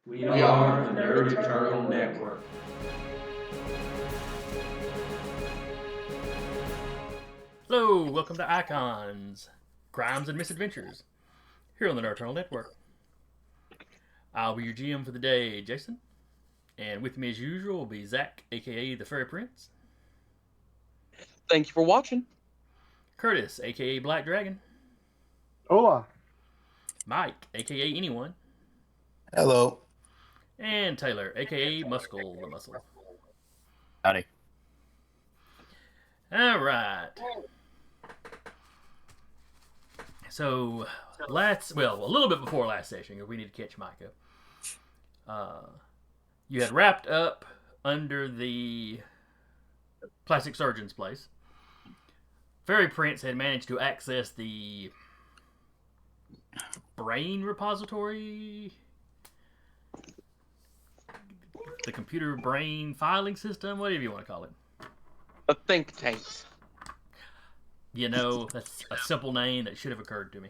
We are the Nocturnal Network. Hello, welcome to Icons, Crimes and Misadventures, here on the Nocturnal Network. I'll be your GM for the day, Jason, and with me as usual will be Zach, aka the Fairy Prince. Thank you for watching. Curtis, aka Black Dragon. Hola. Mike, aka Anyone. Hello. And Taylor, aka Muscle the Muscle. Howdy. Alright. So, a little bit before last session, we need to catch Micah. You had wrapped up under the plastic surgeon's place. Fairy Prince had managed to access the brain repository, the computer brain filing system, whatever you want to call it. A think tank. You know, that's a simple name that should have occurred to me.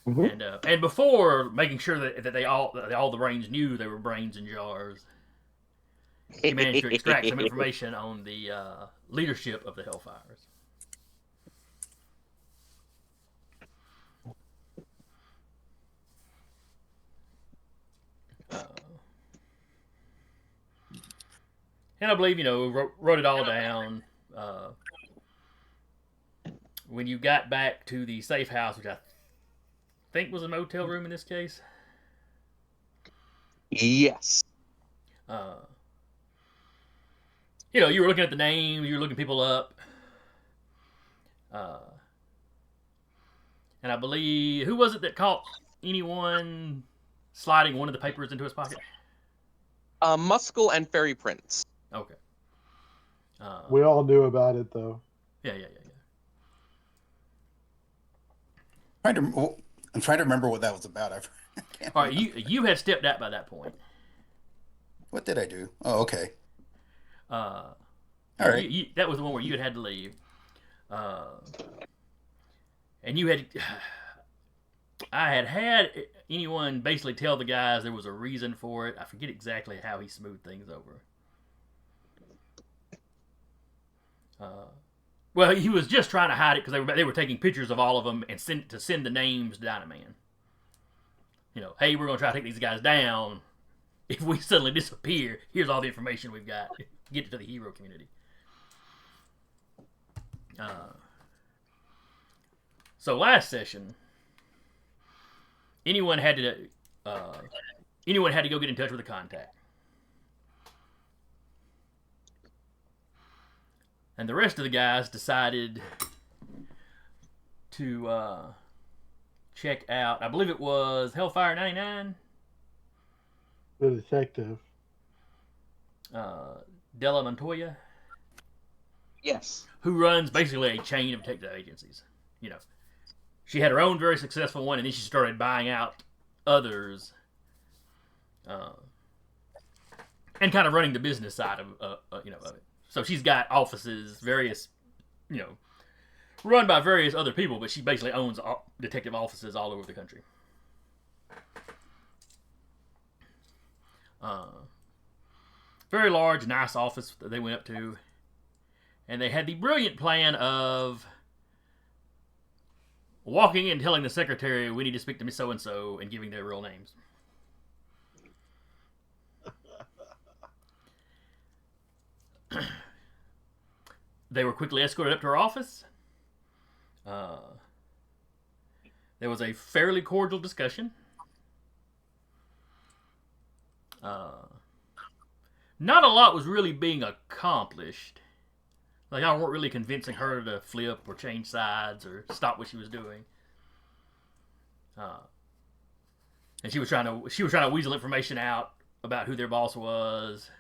And before making sure that all the brains knew they were brains in jars, he managed to extract some information on the leadership of the Hellfires. And I believe, wrote it all down. When you got back to the safe house, which I think was a motel room in this case. Yes. You were looking at the names, you were looking people up. And I believe, who was it that caught anyone sliding one of the papers into his pocket? Muscle and Fairy Prince. Okay. We all knew about it, though. Yeah. I'm trying to remember what that was about. All right, you had stepped out by that point. What did I do? Oh, okay. All right. That was the one where you had to leave. And you had... I had anyone basically tell the guys there was a reason for it. I forget exactly how he smoothed things over. Well, he was just trying to hide it because they were taking pictures of all of them and send the names to Dynaman. Hey, we're going to try to take these guys down. If we suddenly disappear, here's all the information we've got. Get it to the hero community. So last session, anyone had to go get in touch with a contact. And the rest of the guys decided to check out, I believe it was Hellfire 99. The detective. Della Montoya. Yes. Who runs basically a chain of detective agencies. She had her own very successful one, and then she started buying out others. And kind of running the business side of it. So she's got offices, various, run by various other people, but she basically owns detective offices all over the country. Very large, nice office that they went up to. And they had the brilliant plan of walking in and telling the secretary, we need to speak to Miss So-and-so, and giving their real names. They were quickly escorted up to her office. There was a fairly cordial discussion. Not a lot was really being accomplished. Like, I weren't really convincing her to flip or change sides or stop what she was doing. And she was trying to weasel information out about who their boss was.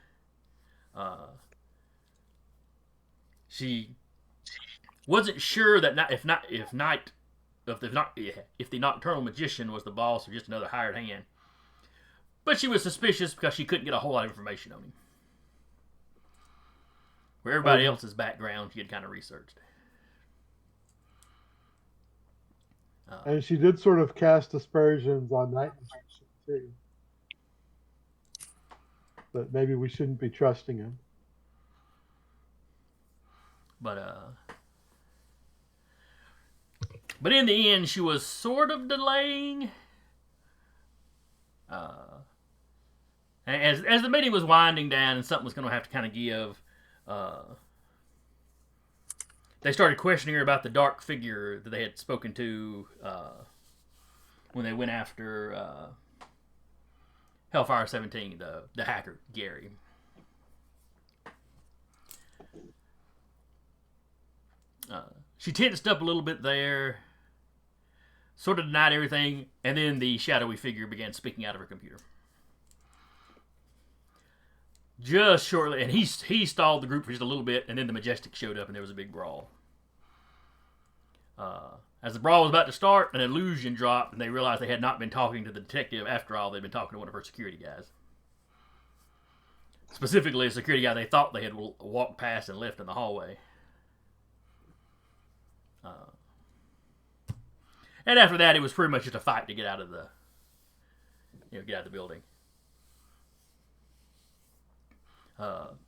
She wasn't sure that if the Nocturnal Magician was the boss or just another hired hand. But she was suspicious because she couldn't get a whole lot of information on him. Where everybody else's background she had kind of researched. And she did sort of cast aspersions on Night Magician, too. But maybe we shouldn't be trusting him. But in the end, she was sort of delaying. As the meeting was winding down and something was going to have to kind of give, they started questioning her about the dark figure that they had spoken to when they went after Hellfire 17, the hacker, Gary. She tensed up a little bit there, sort of denied everything, and then the shadowy figure began speaking out of her computer. Just shortly, and he stalled the group for just a little bit, and then the Majestic showed up, and there was a big brawl. As the brawl was about to start, an illusion dropped, and they realized they had not been talking to the detective. After all, they'd been talking to one of her security guys. Specifically, a security guy they thought they had walked past and left in the hallway. And after that, it was pretty much just a fight to get out of the building.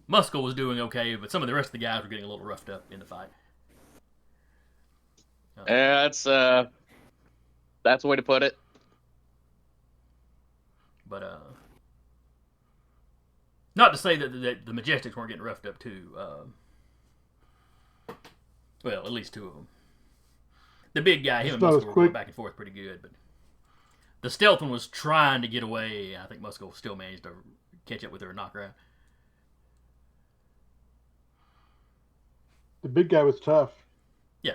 Muscle was doing okay, but some of the rest of the guys were getting a little roughed up in the fight. Yeah, that's the way to put it. But not to say that the Majestics weren't getting roughed up too. Well, at least two of them. The big guy, him and Muscle were going back and forth pretty good, but the stealth one was trying to get away. I think Muscle still managed to catch up with her and knock her out. The big guy was tough. Yeah.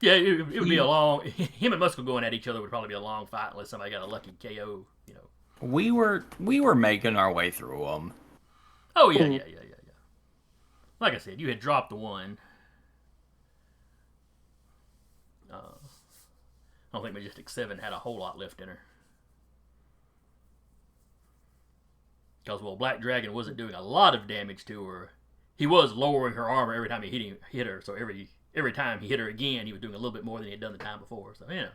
Yeah, it would be a long... Him and Muscle going at each other would probably be a long fight unless somebody got a lucky KO, you know. We were making our way through them. Oh, yeah. Like I said, you had dropped the one. I don't think Majestic 7 had a whole lot left in her. Because, well, Black Dragon wasn't doing a lot of damage to her. He was lowering her armor every time he hit her, so every time he hit her again, he was doing a little bit more than he had done the time before. So, you know.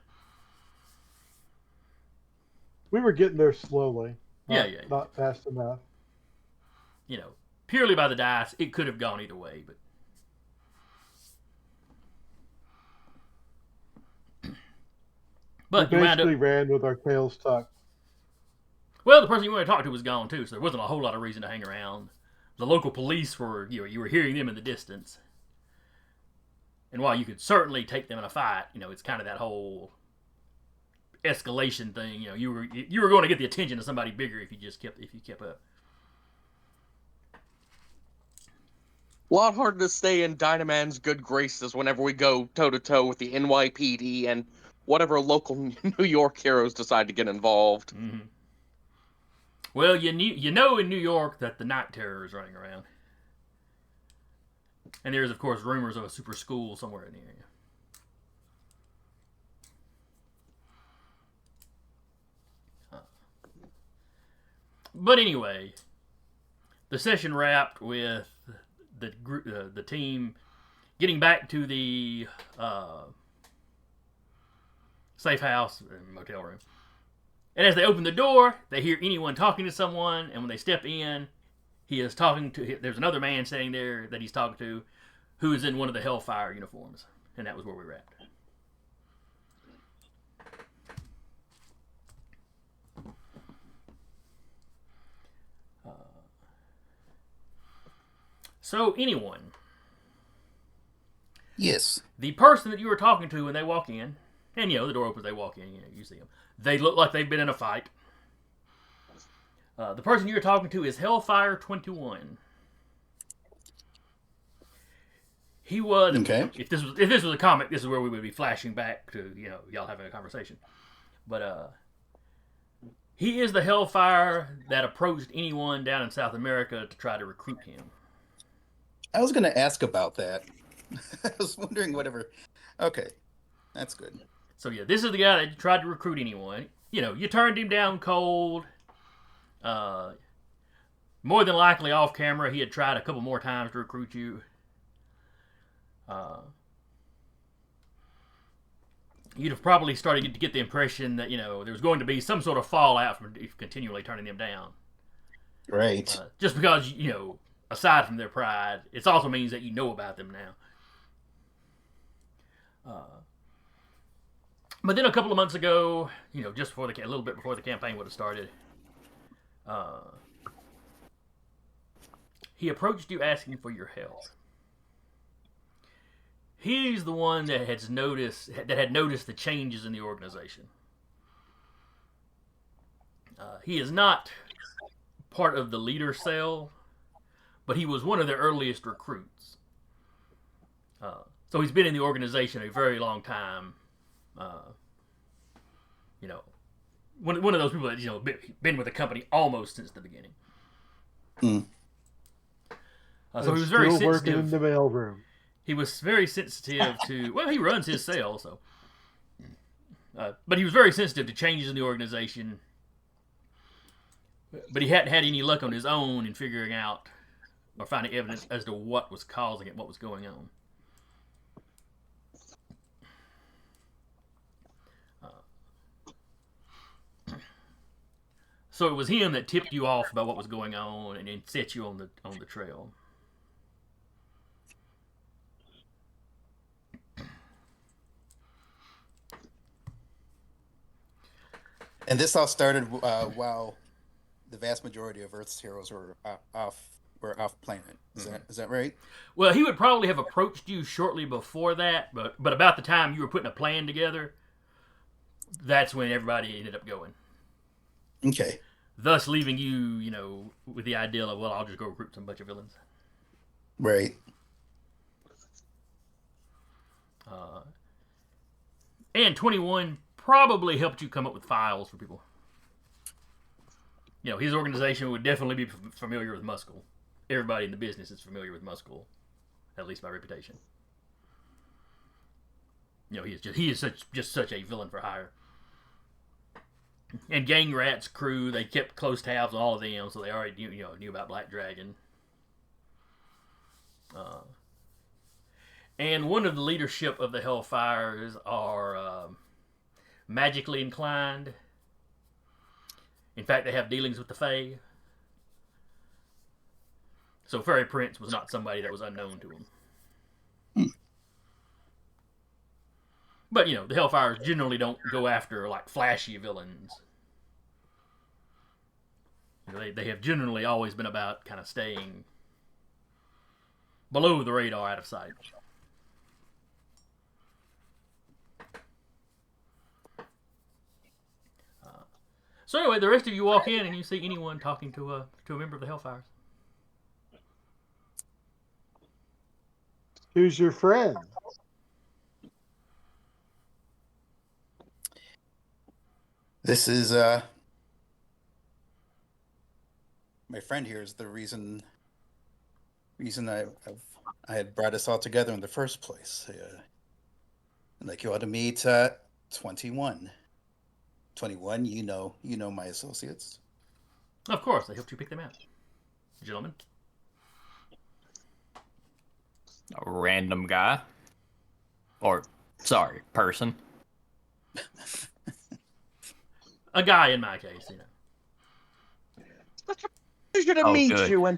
We were getting there slowly. Not fast enough. You know, purely by the dice, it could have gone either way, but... we basically ran with our tails tucked. Well, the person you wanted to talk to was gone too, so there wasn't a whole lot of reason to hang around. The local police were, you were hearing them in the distance. And while you could certainly take them in a fight, you know, it's kind of that whole escalation thing. You know, you were going to get the attention of somebody bigger if you kept up. A lot harder to stay in Dynaman's good graces whenever we go toe to toe with the NYPD and whatever local New York heroes decide to get involved. Mm-hmm. Well, you know in New York that the Night Terror is running around. And there's, of course, rumors of a super school somewhere in the area. But anyway, the session wrapped with the team getting back to the safe house and motel room. And as they open the door, they hear anyone talking to someone, and when they step in, there's another man sitting there that he's talking to who is in one of the Hellfire uniforms. And that was where we wrapped. So, anyone? Yes. The person that you were talking to when they walk in, and you know, the door opens, they walk in, you see them. They look like they've been in a fight. The person you're talking to is Hellfire 21. He was... Okay. If this was a comic, this is where we would be flashing back to, you know, y'all having a conversation. But, he is the Hellfire that approached anyone down in South America to try to recruit him. I was going to ask about that. I was wondering whatever... Okay. That's good. So, yeah, this is the guy that tried to recruit anyone. You know, you turned him down cold. More than likely off camera, he had tried a couple more times to recruit you. you'd have probably started to get the impression that, there was going to be some sort of fallout from continually turning them down. Right. Just because, aside from their pride, it also means that you know about them now. But then a couple of months ago, just before a little bit before the campaign would have started, he approached you asking for your help. He's the one that had noticed the changes in the organization. He is not part of the leader cell, but he was one of the earliest recruits. So he's been in the organization a very long time. One of those people that been with the company almost since the beginning. So he was very sensitive. Working in the mailroom. He was very sensitive to. Well, he runs his cell, so. But he was very sensitive to changes in the organization. But he hadn't had any luck on his own in figuring out or finding evidence as to what was causing it, what was going on. So it was him that tipped you off about what was going on and then set you on the trail. And this all started while the vast majority of Earth's heroes were off planet. Is that right? Well, he would probably have approached you shortly before that, but about the time you were putting a plan together, that's when everybody ended up going. Okay. Thus leaving you, with the idea of, well, I'll just go recruit some bunch of villains. Right. And 21 probably helped you come up with files for people. His organization would definitely be familiar with Muscle. Everybody in the business is familiar with Muscle, at least by reputation. He is just such a villain for hire. And Gang Rat's crew, they kept close tabs on all of them, so they already knew about Black Dragon. And one of the leadership of the Hellfires are magically inclined. In fact, they have dealings with the Fae. So Fairy Prince was not somebody that was unknown to him. But, the Hellfires generally don't go after, flashy villains. They have generally always been about kind of staying below the radar, out of sight. So anyway, the rest of you walk in and you see anyone talking to a member of the Hellfires. Who's your friend? This is my friend here is the reason I had brought us all together in the first place. I'd like you all to meet 21. 21, you know my associates. Of course, I helped you pick them out. Gentlemen. A random guy. Or, sorry, person. A guy in my case, Such a pleasure to meet you, and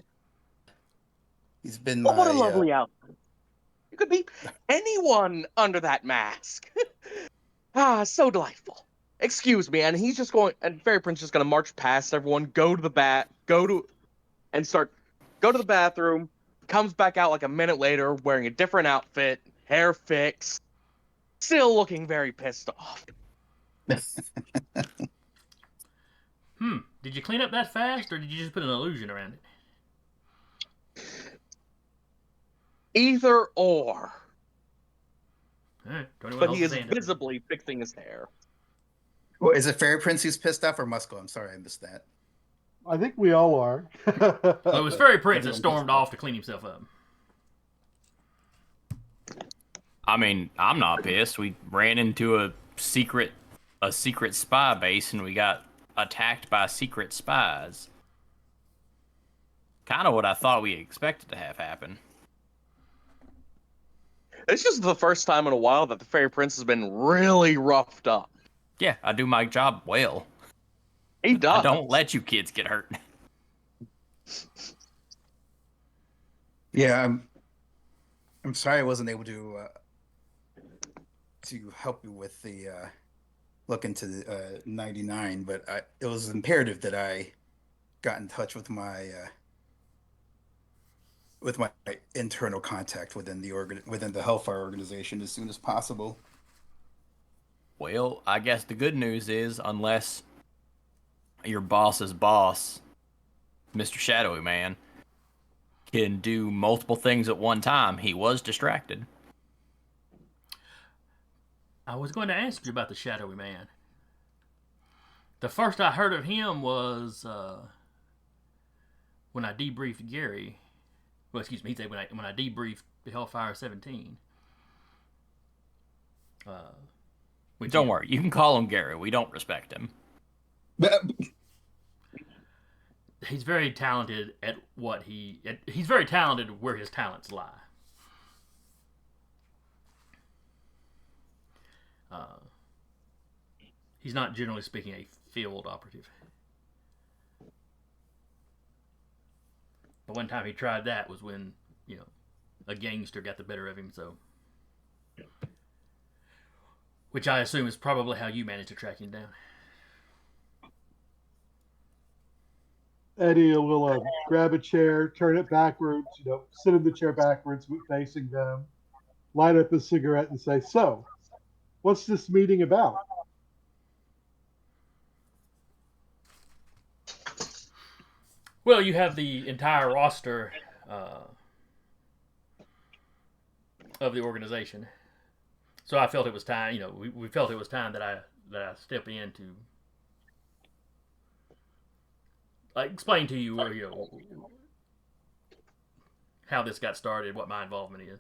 he's been what a lovely outfit. You could be anyone under that mask. So delightful. Excuse me, and he's just going, and Fairy Prince just gonna march past everyone, go to the bathroom, comes back out like a minute later wearing a different outfit, hair fixed, still looking very pissed off. Did you clean up that fast, or did you just put an illusion around it? Either or. Right, but he is visibly fixing his hair. Well, is it Fairy Prince who's pissed off or Muscle? I'm sorry, I missed that. I think we all are. Well, it was Fairy Prince that stormed off to clean himself up. I mean, I'm not pissed. We ran into a secret spy base and we got attacked by secret spies. Kind of what I thought we expected to have happen. It's just the first time in a while that the Fairy Prince has been really roughed up. Yeah, I do my job well. He I does. don't let you kids get hurt. Yeah, I'm sorry I wasn't able to help you with the look into the 99, but it was imperative that I got in touch with my internal contact within within the Hellfire organization as soon as possible. Well, I guess the good news is, unless your boss's boss, Mr. Shadowy Man, can do multiple things at one time, he was distracted. I was going to ask you about the Shadowy Man. The first I heard of him was when I debriefed Gary. Well, excuse me, he said when I debriefed the Hellfire 17. Don't worry, you can call him Gary. We don't respect him. He's very talented at he's very talented where his talents lie. He's not, generally speaking, a field operative. But one time he tried that was when, a gangster got the better of him, so. Which I assume is probably how you managed to track him down. Eddie will grab a chair, turn it backwards, sit in the chair backwards, facing them, light up a cigarette and say, "So, what's this meeting about?" Well, you have the entire roster of the organization, so I felt it was time. We felt it was time that I step in to explain to you, how this got started, what my involvement is.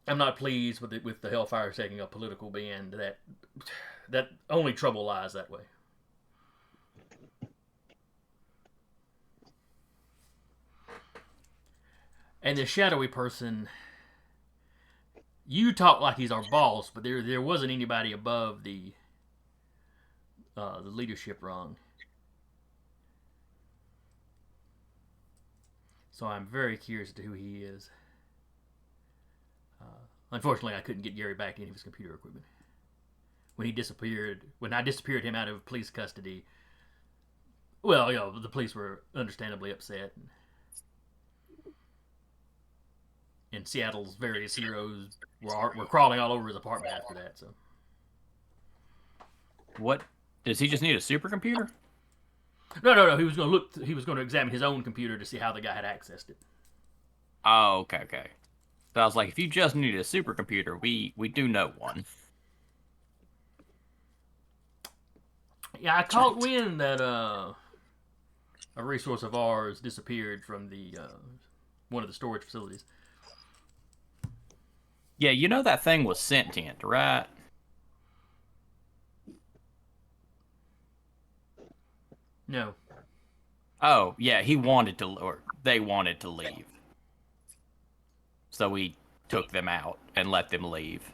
I'm not pleased with the Hellfire taking a political bend. That only trouble lies that way. And the shadowy person, you talk like he's our boss, but there wasn't anybody above the leadership rung. So I'm very curious as to who he is. Unfortunately, I couldn't get Gary back any of his computer equipment. When I disappeared him out of police custody, well, the police were understandably upset. And Seattle's various heroes were crawling all over his apartment after that. So, what does he just need a supercomputer? No. He was going to look. He was going to examine his own computer to see how the guy had accessed it. Oh, okay. So I was like, if you just needed a supercomputer, we do know one. Yeah, I caught wind that a resource of ours disappeared from the one of the storage facilities. Yeah, that thing was sentient, right? No. Oh, yeah, they wanted to leave. So we took them out and let them leave.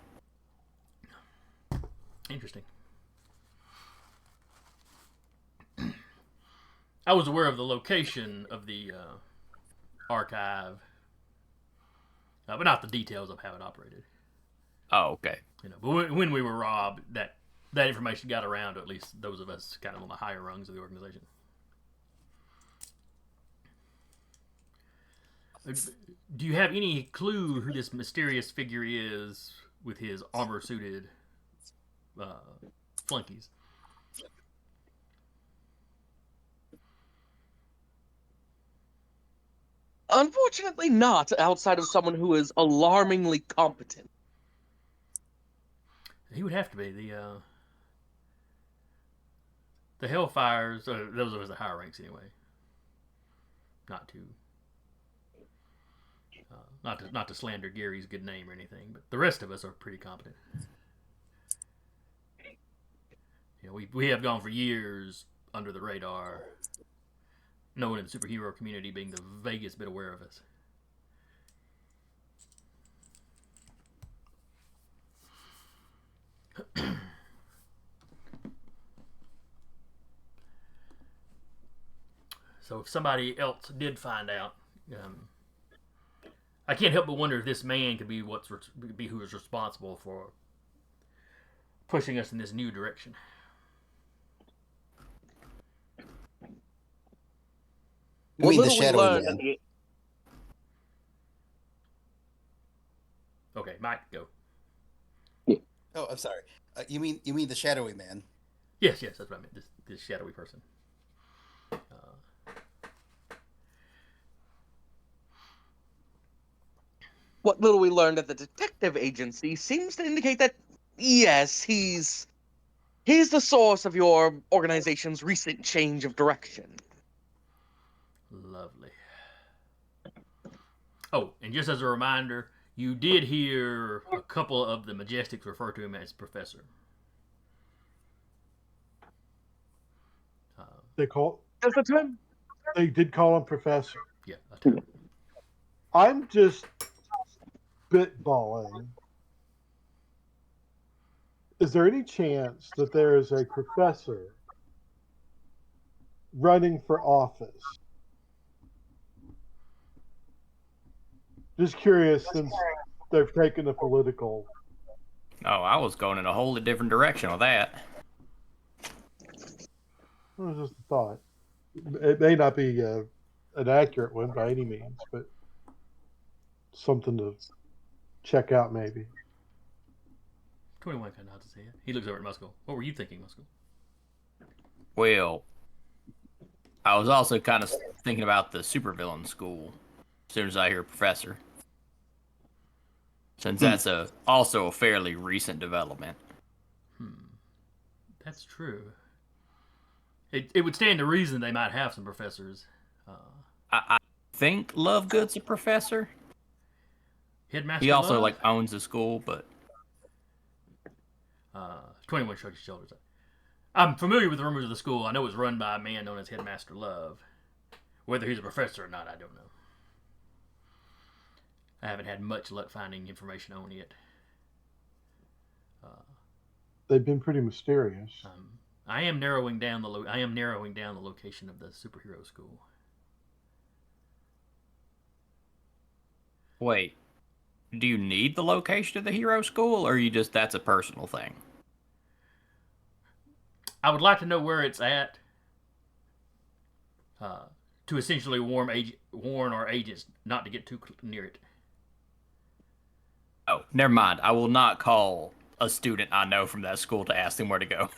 Interesting. I was aware of the location of the archive, but not the details of how it operated. Oh, okay. But when we were robbed, that information got around to at least those of us kind of on the higher rungs of the organization. Do you have any clue who this mysterious figure is with his armor-suited flunkies? Unfortunately not, outside of someone who is alarmingly competent. He would have to be. The Hellfires, those of us at higher ranks anyway. Not to slander Gary's good name or anything, but the rest of us are pretty competent. We have gone for years under the radar. no one in the superhero community being the vaguest bit aware of us. So if somebody else did find out, I can't help but wonder if this man could be who is responsible for pushing us in this new direction. You mean the shadowy man? Okay, Mike, go. Oh, I'm sorry. You mean the shadowy man? Yes, that's what I meant. This shadowy person. What little we learned at the detective agency seems to indicate that, yes, he's the source of your organization's recent change of direction. Lovely. Oh, and just as a reminder, you did hear a couple of the Majestics refer to him as Professor. They call. Just a time. They did call him Professor. Yeah, a term. I'm just spitballing. Is there any chance that there is a professor running for office? Just curious, since they've taken a political. Oh, I was going in a wholly different direction with that. It was just a thought. It may not be an accurate one by any means, but something to check out maybe. 21 kind of nods his head. He looks over at Muscle. What were you thinking, Muscle? Well, I was also kind of thinking about the supervillain school as soon as I hear Professor. Since that's also a fairly recent development. That's true. It would stand to reason they might have some professors. I think Lovegood's a professor. Headmaster He also Love? owns the school, but 21 shrugged his shoulders. I'm familiar with the rumors of the school. I know it's run by a man known as Headmaster Love. Whether he's a professor or not, I don't know. I haven't had much luck finding information on it. They've been pretty mysterious. I am narrowing down the location of the superhero school. wait, do you need the location of the hero school, or are you just that's a personal thing? I would like to know where it's at to essentially warn our agents not to get too near it. Oh, never mind. I will not call a student I know from that school to ask them where to go.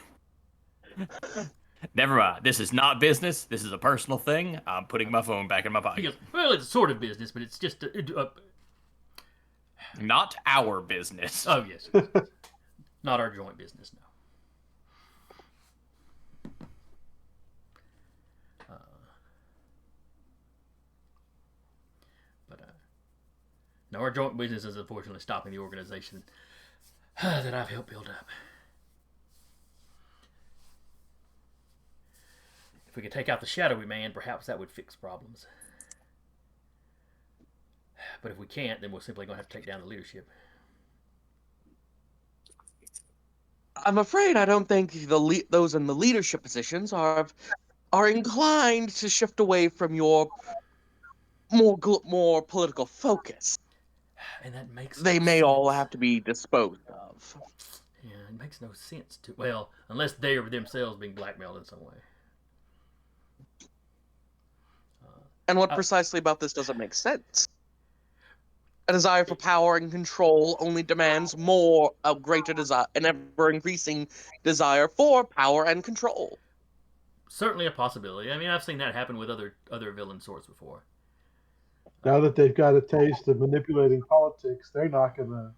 Never mind. This is not business. This is a personal thing. I'm putting my phone back in my He pocket. goes, well, it's sort of business, but it's just... Not our business. oh, yes. Not our joint business, no. No, our joint business is unfortunately stopping the organization that I've helped build up. If we could take out the shadowy man, perhaps that would fix problems. But if we can't, then we're simply going to have to take down the leadership. I'm afraid I don't think those in the leadership positions are inclined to shift away from your more political focus. And that makes They no may sense. all have to be disposed of. Yeah, it makes no sense to... Well, unless they are themselves being blackmailed in some way. And what precisely about this doesn't make sense? A desire for power and control only demands a greater desire, an ever-increasing desire for power and control. Certainly a possibility. I mean, I've seen that happen with other villain sorts before. Now that they've got a taste of manipulating politics, they're not gonna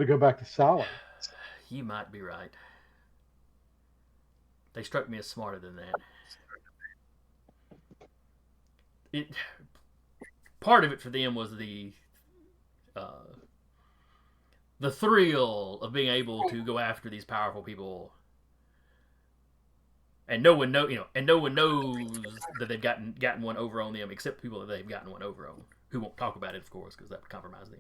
go back to salad. You might be right. They struck me as smarter than that. Part of it for them was the thrill of being able to go after these powerful people and no one knows that they've gotten one over on them except people that they've gotten one over on, who won't talk about it, of course, because that would compromise them.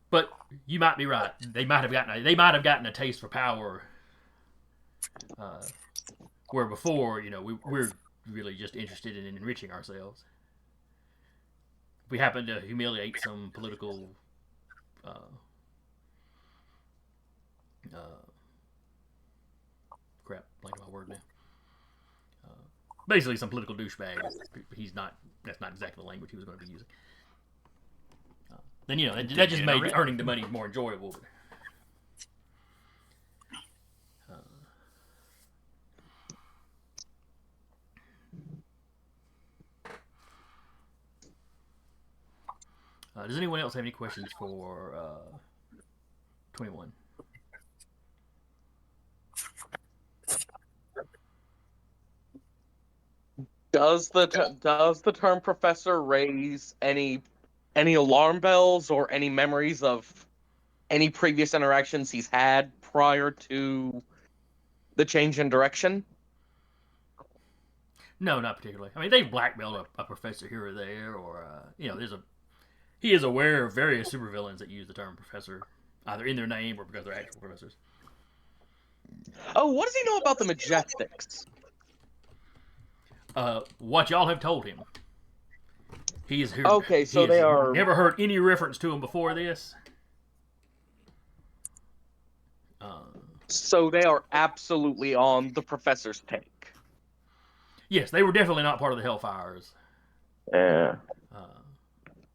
But you might be right. They might have gotten a taste for power, where before, we're really just interested in enriching ourselves. If we happen to humiliate some political crap, blank on my word now. Basically, some political douchebag. That's not exactly the language he was going to be using. Then that just made earning the money more enjoyable. Does anyone else have any questions for 21? Does the term professor raise any alarm bells or any memories of any previous interactions he's had prior to the change in direction? No, not particularly. I mean, they've blackmailed a professor here or there, or he is aware of various supervillains that use the term professor, either in their name or because they're actual professors. Oh, what does he know about the Majestics? What y'all have told him. He is here. Okay, so they are. Never heard any reference to him before this. So they are absolutely on the professor's take. Yes, they were definitely not part of the Hellfires. Yeah.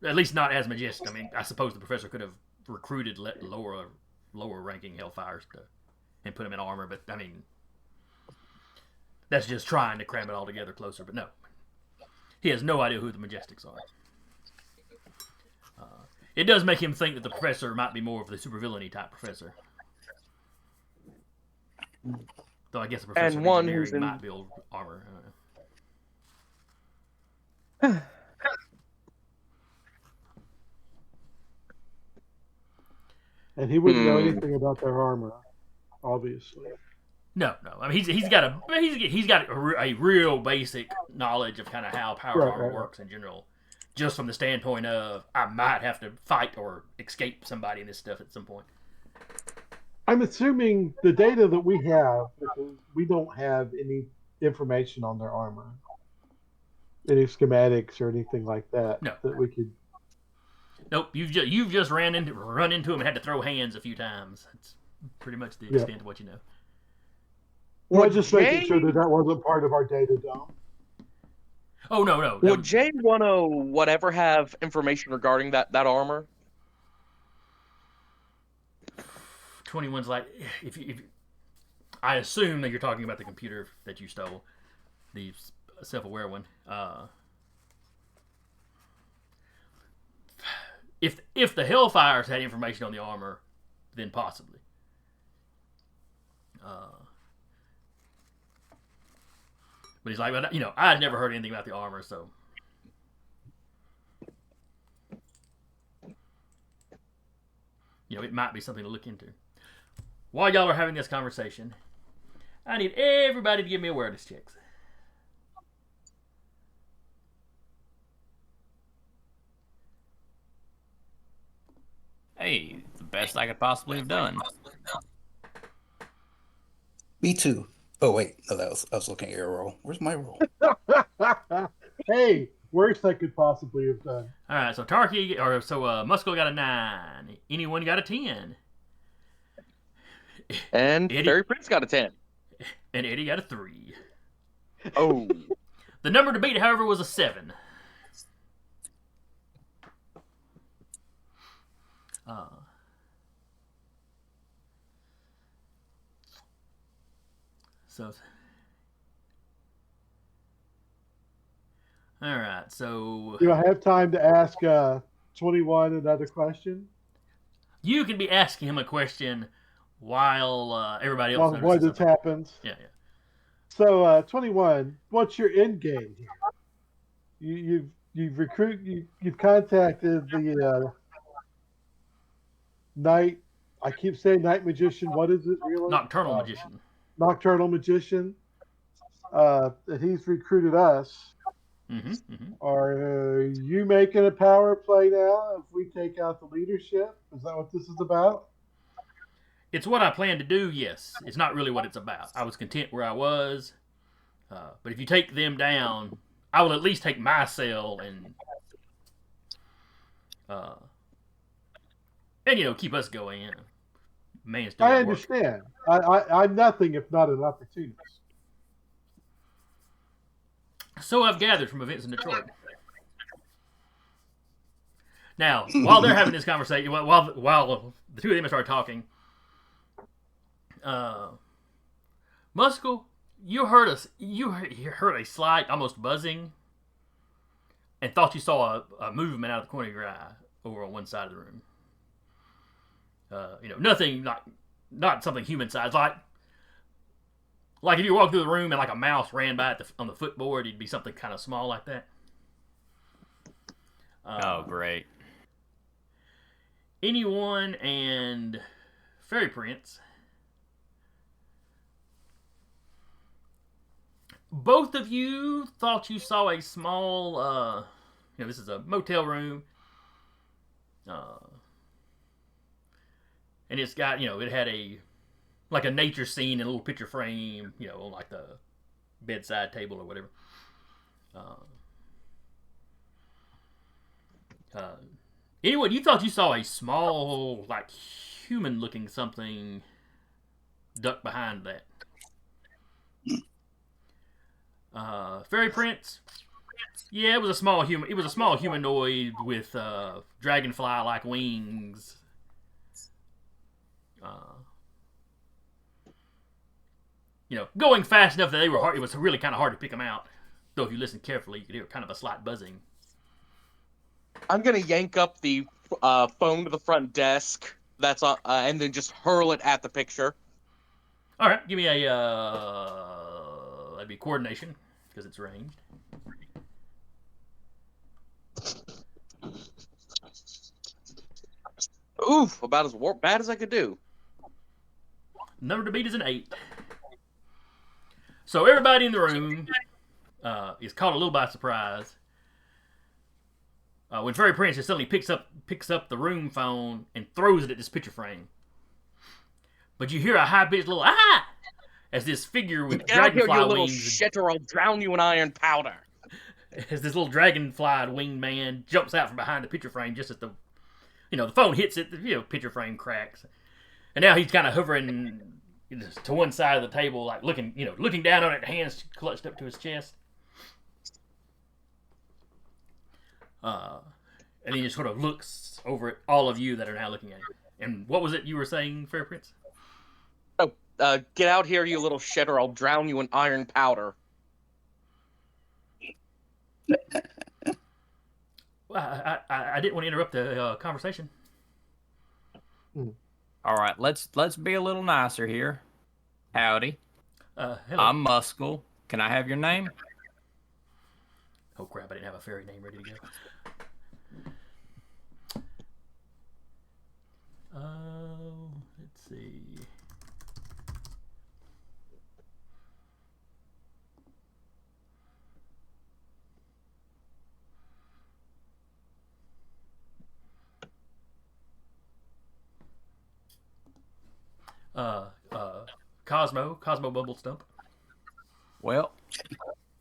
At least not as Majestic. I mean, I suppose the professor could have recruited lower ranking Hellfires and put them in armor, but I mean, that's just trying to cram it all together closer. But no, he has no idea who the Majestics are. It does make him think that the professor might be more of the supervillainy type professor. Though I guess the professor And one who's might build armor. And he wouldn't know anything about their armor, obviously. No. I mean, he's got a real basic knowledge of kind of how power armor works in general, just from the standpoint of I might have to fight or escape somebody in this stuff at some point. I'm assuming the data that we have, we don't have any information on their armor, any schematics or anything like that. No. That we could. Nope, you've just run into him and had to throw hands a few times. That's pretty much the extent of what you know. Well, just making sure that wasn't part of our data dump. Oh no. Would J10 whatever have information regarding that armor? 21's like if I assume that you're talking about the computer that you stole, the self-aware one. If the Hellfires had information on the armor, then possibly. But he's like, I had never heard anything about the armor, so. It might be something to look into. While y'all are having this conversation, I need everybody to give me awareness checks. Hey, the best I could possibly have done. Me too. Oh wait, no, I was looking at your roll. Where's my roll? Hey, worst I could possibly have done. All right, so Muscle got a 9. Anyone got a 10? And Fairy Prince got a 10. And Eddie got a 3. Oh. The number to beat, however, was a 7. So, all right. So, do I have time to ask 21 another question? You can be asking him a question while everybody else. While this happens. Yeah. So, 21. What's your end game here? You've contacted the night. I keep saying night magician. What is it really? Nocturnal Magician. Nocturnal Magician, that he's recruited us. Are you making a power play now if we take out the leadership? Is that what this is about? It's what I plan to do, yes. It's not really what it's about. I was content where I was. But if you take them down, I will at least take my cell and keep us going. Man's doing I work. understand. I'm nothing if not an opportunist. So I've gathered from events in Detroit. Now, while they're having this conversation, while the two of them start talking, Muskell, you heard a slight, almost buzzing, and thought you saw a movement out of the corner of your eye over on one side of the room. Nothing, not something human sized, like if you walk through the room and like a mouse ran by on the footboard, it'd be something kind of small like that. Oh, great. Anyone and Fairy Prince, both of you thought you saw a small, this is a motel room, and it's got, it had a nature scene in a little picture frame, on like the bedside table or whatever. Anyone, you thought you saw a small, like, human-looking something duck behind that. Fairy Prince, yeah, it was a small human. It was a small humanoid with dragonfly-like wings. Going fast enough that they were hard. It was really kind of hard to pick them out. Though if you listen carefully, you could hear kind of a slight buzzing. I'm gonna yank up the phone to the front desk. That's and then just hurl it at the picture. All right, give me a that'd be coordination because it's ranged. Oof, about as bad as I could do. Number to beat is an 8. So everybody in the room is caught a little by surprise when Fairy Prince just suddenly picks up the room phone and throws it at this picture frame. But you hear a high-pitched little "ah!" as this figure with Get out here, dragonfly you little wings. shit, or I'll drown you in iron powder. As this little dragonfly winged man jumps out from behind the picture frame, just as the phone hits it, the picture frame cracks, and now he's kind of hovering to one side of the table, like looking down on it, hands clutched up to his chest. And he just sort of looks over at all of you that are now looking at him. And what was it you were saying, Fair Prince? Oh, get out here, you little shit, or I'll drown you in iron powder. Well, I didn't want to interrupt the conversation. All right, let's be a little nicer here. Howdy. Hello. I'm Muskell. Can I have your name? Oh crap! I didn't have a fairy name ready to go. Let's see. Cosmo Bumblestump. Well,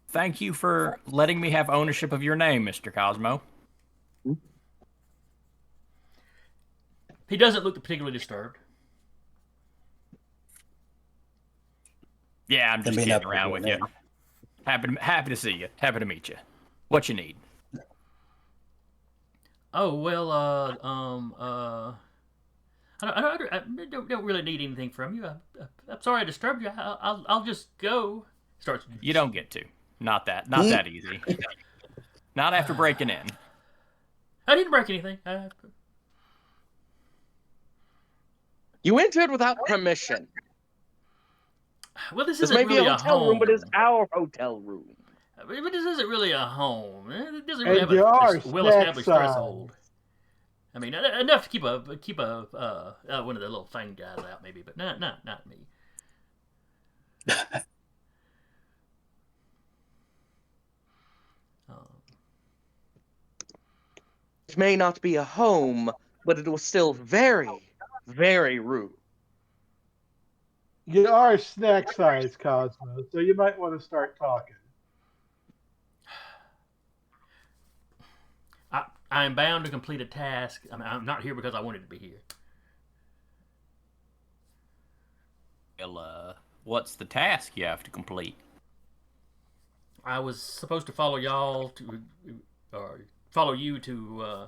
thank you for letting me have ownership of your name, Mr. Cosmo. He doesn't look particularly disturbed. Yeah, I'm just Then kidding around with you. Happy to see you. Happy to meet you. What you need? Oh well, I don't really need anything from you. I'm sorry I disturbed you. I'll just go. Starts. You don't get to. Not that easy. Not after breaking in. I didn't break anything. You entered without permission. Well, this This isn't may be really a hotel home. room, but it's our hotel room. But this isn't really a home. It doesn't And really there have are a well-established snack threshold. I mean, enough to keep a one of the little fang guys out, maybe, but not me. It may not be a home, but it was still very, very rude. You are snack size, Cosmo, so you might want to start talking. I am bound to complete a task. I'm not here because I wanted to be here. Well, what's the task you have to complete? I was supposed to follow y'all to, or follow you to,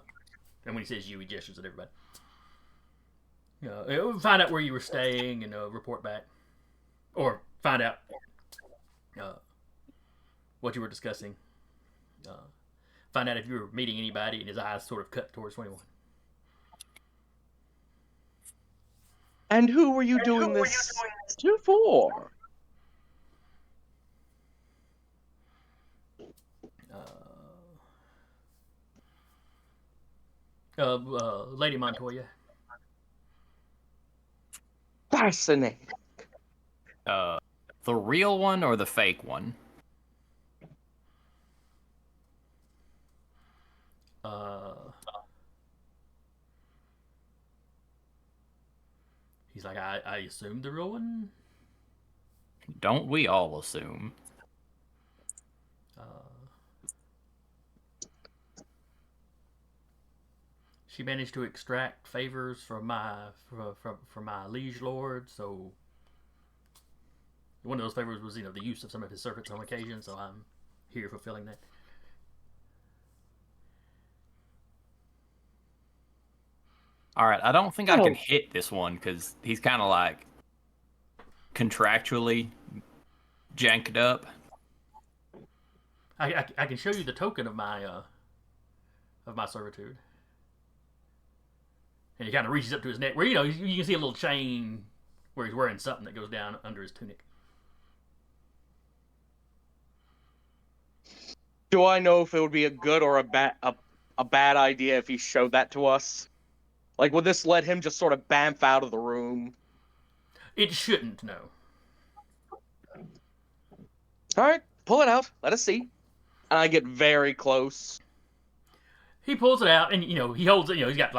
and when he says you, he gestures at everybody. Find out where you were staying and report back. Or find out what you were discussing. Find out if you were meeting anybody, and his eyes sort of cut towards 21. And who were you doing this to for? Lady Montoya. Fascinating. The real one or the fake one? He's like, I assumed the real one. Don't we all assume? She managed to extract favors from my liege lord, so one of those favors was, the use of some of his servants on occasion, so I'm here fulfilling that. All right, I don't think I can hit this one because he's kind of like contractually janked up. I can show you the token of my servitude. And he kind of reaches up to his neck, where you can see a little chain where he's wearing something that goes down under his tunic. Do I know if it would be a good or a bad idea if he showed that to us? Like, would this let him just sort of bamf out of the room? It shouldn't, no. All right, pull it out. Let us see. And I get very close. He pulls it out, and he holds it. He's got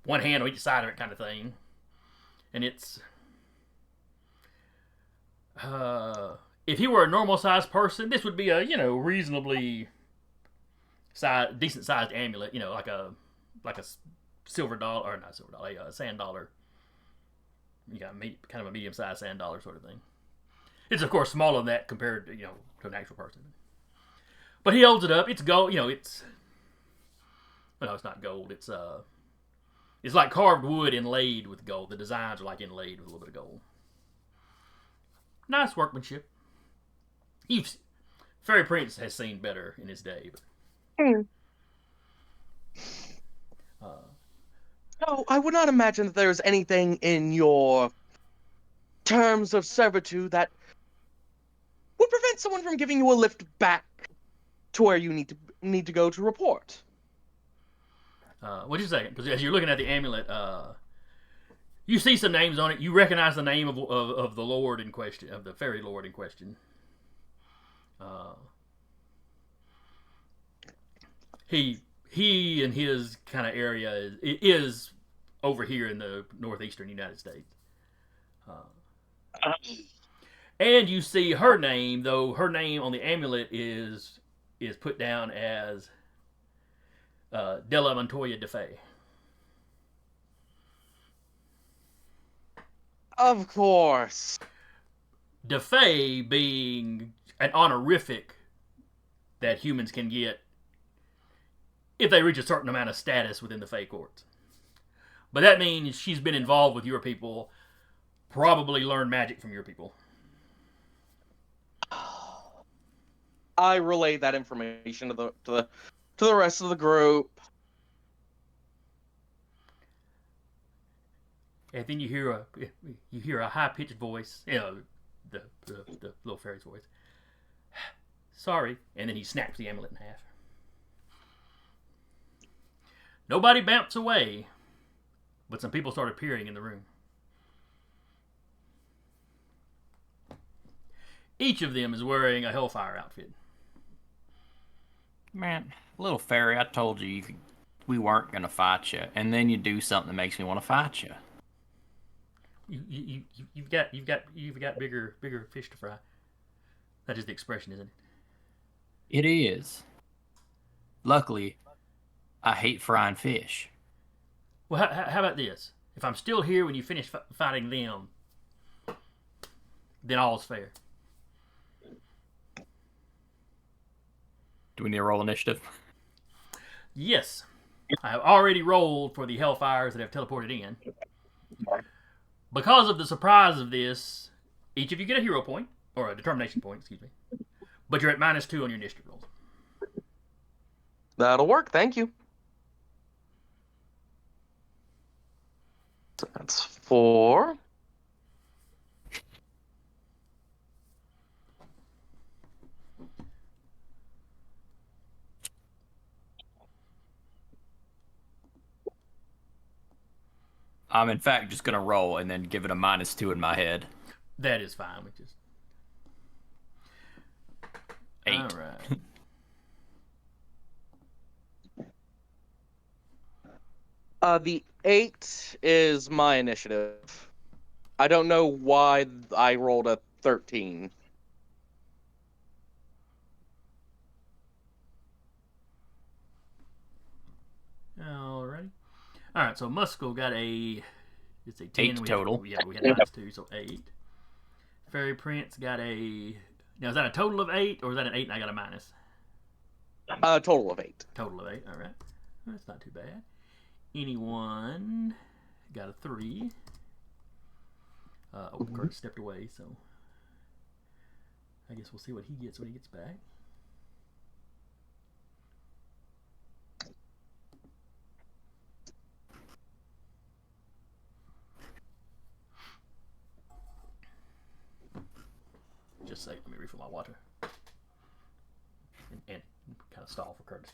one hand on each side of it, kind of thing. And it's if he were a normal sized person, this would be a reasonably decent sized amulet. Like a silver dollar, or not silver dollar, a sand dollar. You got kind of a medium sized sand dollar sort of thing. It's of course smaller than that compared to to an actual person. But he holds it up. It's gold. It's no, it's not gold. It's like carved wood inlaid with gold. The designs are like inlaid with a little bit of gold. Nice workmanship. Fairy Prince has seen better in his day. But, No, I would not imagine that there's anything in your terms of servitude that would prevent someone from giving you a lift back to where you need to go to report. What'd you say? Because as you're looking at the amulet, you see some names on it. You recognize the name of the lord in question, of the fairy lord in question. He and his kind of area is over here in the northeastern United States. And you see her name, though her name on the amulet is put down as Della Montoya de Fay. Of course. De Fay being an honorific that humans can get if they reach a certain amount of status within the Fey courts. But that means she's been involved with your people, probably learned magic from your people. I relay that information to the rest of the group. And then you hear a high pitched voice, the little fairy's voice. Sorry, and then he snaps the amulet in half. Nobody bounced away, but some people started appearing in the room. Each of them is wearing a Hellfire outfit. Man, little fairy, I told you, we weren't gonna fight you, and then you do something that makes me want to fight you. You've got bigger fish to fry. That is the expression, isn't it? It is. Luckily, I hate frying fish. Well, how about this? If I'm still here when you finish fighting them, then all's fair. Do we need to roll initiative? Yes. I have already rolled for the Hellfires that have teleported in. Because of the surprise of this, each of you get a hero point, or a determination point, excuse me. But you're at -2 on your initiative rolls. That'll work. Thank you. So that's 4. I'm in fact just gonna roll and then give it a -2 in my head. That is fine. We just 8. all right. The 8 is my initiative. I don't know why I rolled a 13. Alrighty. All right. So Muscle got it's a 10 8 total. We had -2, so 8. Fairy Prince got a. Now is that a total of 8, or is that an 8 and I got a minus? Total of 8. Total of 8. All right. That's not too bad. Anyone got a 3. Kurt stepped away, so I guess we'll see what he gets when he gets back. Just say, let me refill my water. And kind of stall for Curtis.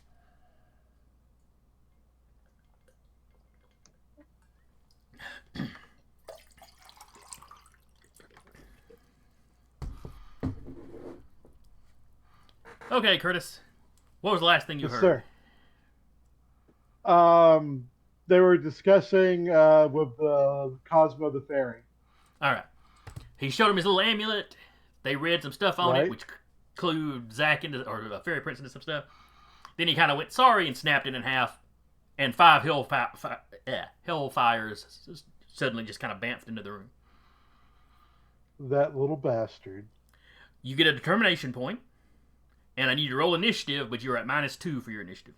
Okay, Curtis. What was the last thing you Yes, heard? sir. They were discussing with Cosmo the Fairy. All right. He showed him his little amulet. They read some stuff on it, Right. which clued Zach into, or Fairy Prince into some stuff. Then he kind of went sorry and snapped it in half, and 5 hellfires suddenly just kind of bamfed into the room. That little bastard. You get a determination point, and I need you to roll initiative, but you're at -2 for your initiative.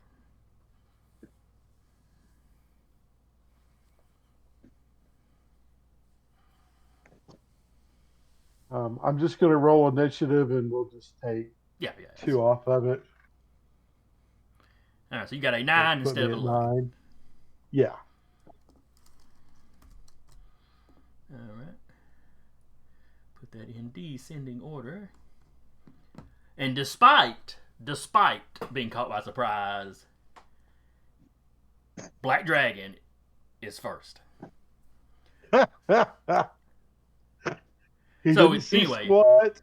I'm just going to roll initiative, and we'll just take Yeah. 2 off of it. All right, so you got a 9 Put instead me of a at 11. 9. Yeah. All right. Put that in descending order. And despite being caught by surprise, Black Dragon is first. He So, didn't see anyway. squat.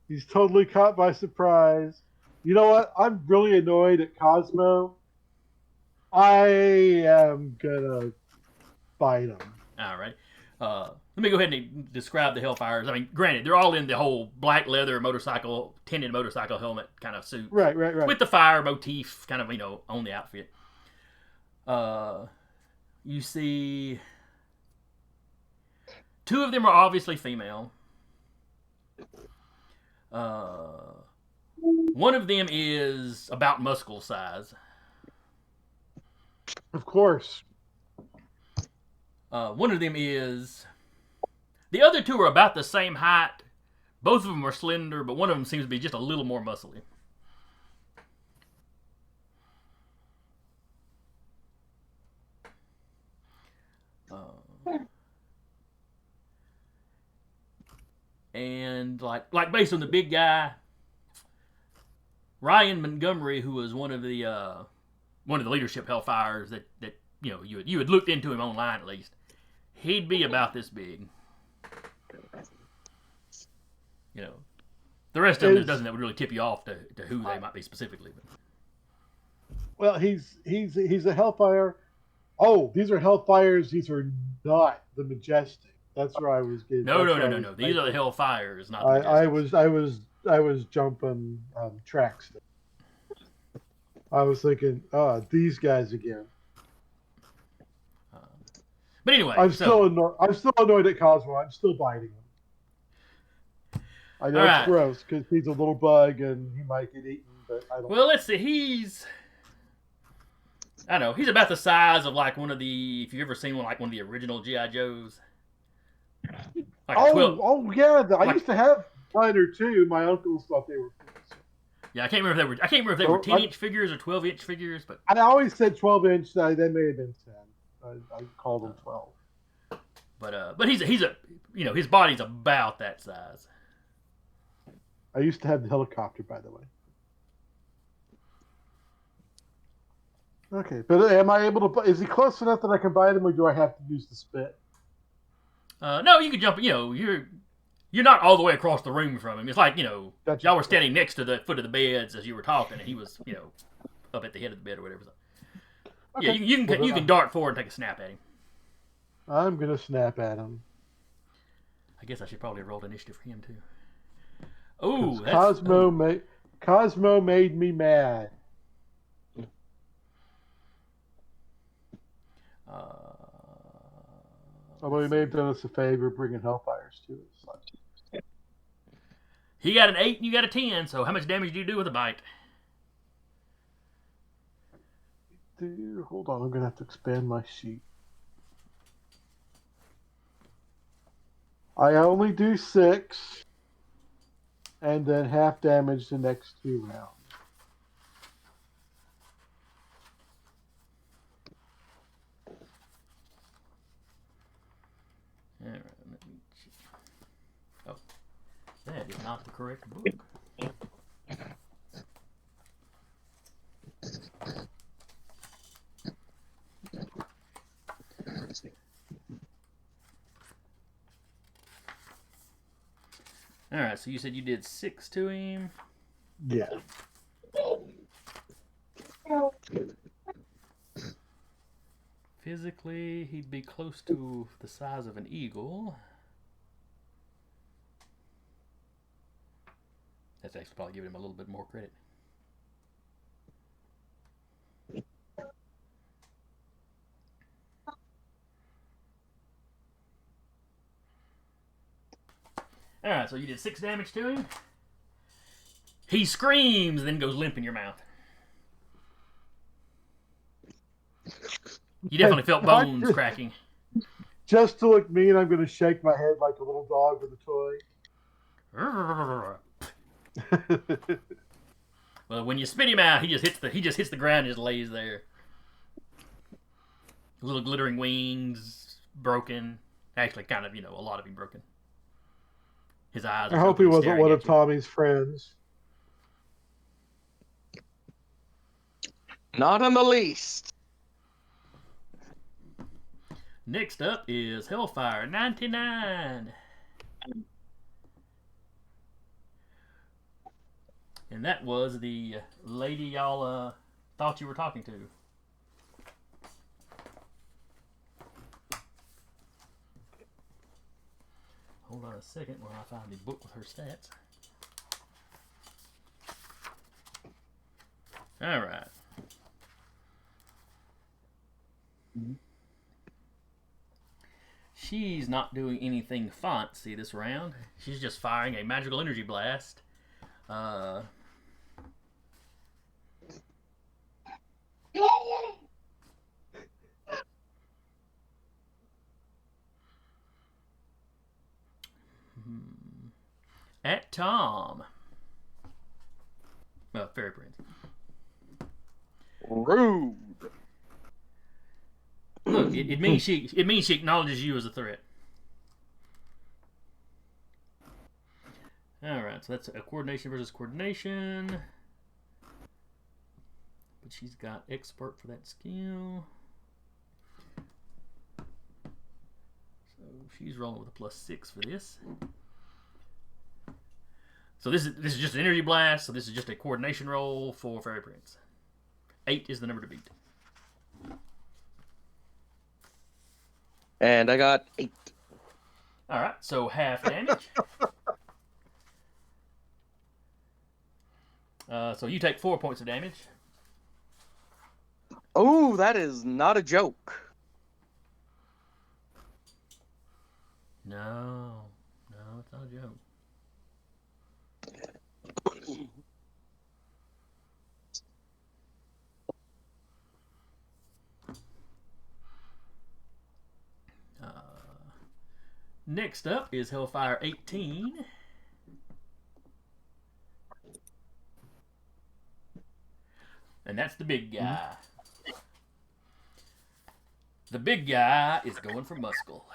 He's totally caught by surprise. You know what? I'm really annoyed at Cosmo. I am gonna fight him. All right. Let me go ahead and describe the Hellfires. I mean, granted, they're all in the whole black leather tinted motorcycle helmet kind of suit. Right. With the fire motif kind of, on the outfit. You see 2 of them are obviously female. One of them is about muscle size. Of course. One of them is... The other 2 are about the same height. Both of them are slender, but one of them seems to be just a little more muscly. And like based on the big guy, Ryan Montgomery, who was one of the leadership Hellfires that you had looked into him online at least, he'd be about this big. The rest of them, there's nothing that would really tip you off to who they might be specifically. But. Well, he's a Hellfire. Oh, these are Hellfires. These are not the Majestic. That's where I was getting. No. These are the Hellfires, not the Majestics. I was jumping tracks. I was thinking, these guys again. But anyway, I'm still annoyed at Cosmo. I'm still biting him. I know it's gross because he's a little bug and he might get eaten, but I don't. Well, let's see. He's about the size of like one of the. If you've ever seen one of the original GI Joes. Like I used to have one or two. My uncles thought they were. Yeah, I can't remember if they were 10-inch figures or 12-inch figures, but I always said 12-inch. They may have been 10. I called them 12. But he's a his body's about that size. I used to have the helicopter, by the way. Okay, but am I able to? Is he close enough that I can bite him, or do I have to use the spit? No, you can jump. You're not all the way across the room from him. It's like Gotcha. y'all were standing next to the foot of the beds as you were talking, and he was up at the head of the bed or whatever. So, okay. Yeah, you can dart forward and take a snap at him. I'm gonna snap at him. I guess I should probably have rolled initiative for him too. Oh, Cosmo made me mad. Although he may have done us a favor bringing Hellfires to us. He got an 8 and you got a 10, so how much damage do you do with a bite? Hold on, I'm going to have to expand my sheet. I only do 6, and then half damage the next 2 rounds. All right, let me check. Oh, that is not the correct book. All right, so you said you did 6 to him. Yeah. Physically, he'd be close to the size of an eagle. That's actually probably giving him a little bit more credit. Alright, so you did 6 damage to him. He screams, then goes limp in your mouth. You definitely felt bones cracking. Just to look mean, I'm going to shake my head like a little dog with a toy. Well, when you spit him out, he just hits the ground and just lays there. Little glittering wings, broken. Actually, kind of, a lot of him broken. His eyes. I hope he wasn't one of Tommy's friends. Not in the least. Next up is Hellfire 99. And that was the lady y'all thought you were talking to. Hold on a second while I find the book with her stats. All right. She's not doing anything fancy this round. She's just firing a magical energy blast. At Tom. Fairy Prince. Rude. Look, it means she acknowledges you as a threat. All right, so that's a coordination versus coordination. But she's got expert for that skill. So she's rolling with a +6 for this. So this is just an energy blast. So this is just a coordination roll for Fairy Prince. 8 is the number to beat. And I got 8. All right, so half damage. So you take 4 points of damage. Oh, that is not a joke. No, it's not a joke. Next up is Hellfire 18. And that's the big guy. The big guy is going for Muscle.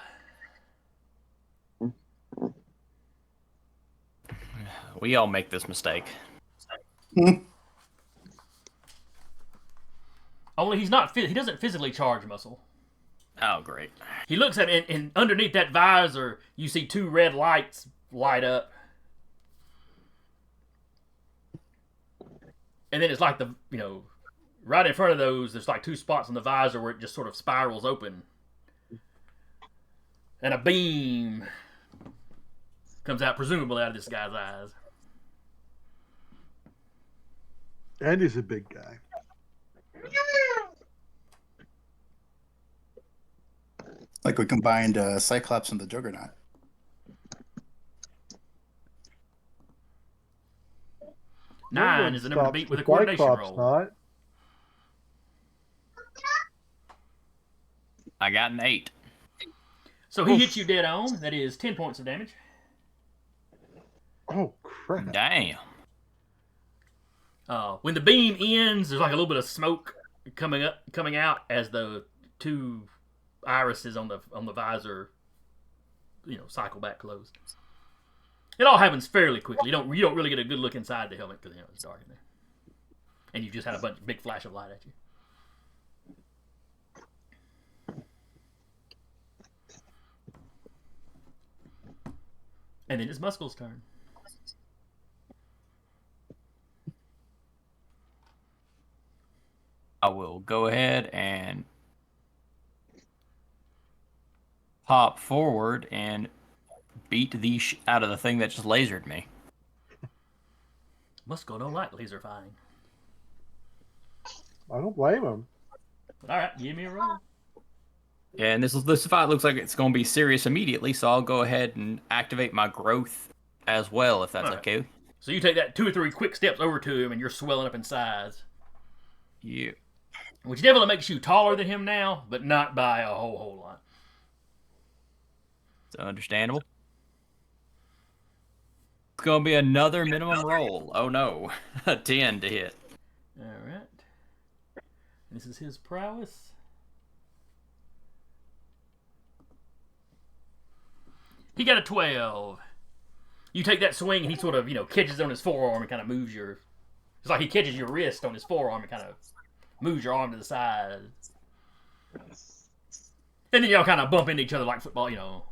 We all make this mistake. Only he's not. He doesn't physically charge Muscle. Oh, great. He looks at it, and underneath that visor, you see 2 red lights light up. And then it's like right in front of those, there's like 2 spots on the visor where it just sort of spirals open. And a beam comes out, presumably out of this guy's eyes. And he's a big guy. Like we combined Cyclops and the Juggernaut. Nine is the number to beat with a coordination roll. Not. I got an 8. So he hits you dead on. That is 10 points of damage. Oh, crap. Damn. When the beam ends, there's like a little bit of smoke coming out as the 2 irises on the visor, cycle back closed. It all happens fairly quickly. You don't really get a good look inside the helmet because it's dark in there, and you just had a big flash of light at you. And then it's Muscle's turn. I will go ahead and pop forward and beat the out of the thing that just lasered me. Muscle don't like laser firing. I don't blame him. All right, give me a roll. Yeah, and this fight looks like it's going to be serious immediately, so I'll go ahead and activate my growth as well, if that's All right. okay. So you take that 2 or 3 quick steps over to him, and you're swelling up in size. Yeah. Which definitely makes you taller than him now, but not by a whole lot. It's understandable. It's going to be another minimum roll. Oh no. A 10 to hit. All right. This is his prowess. He got a 12. You take that swing, and he sort of, catches on his forearm and kind of moves your... It's like he catches your wrist on his forearm and kind of moves your arm to the side. And then y'all kind of bump into each other like football,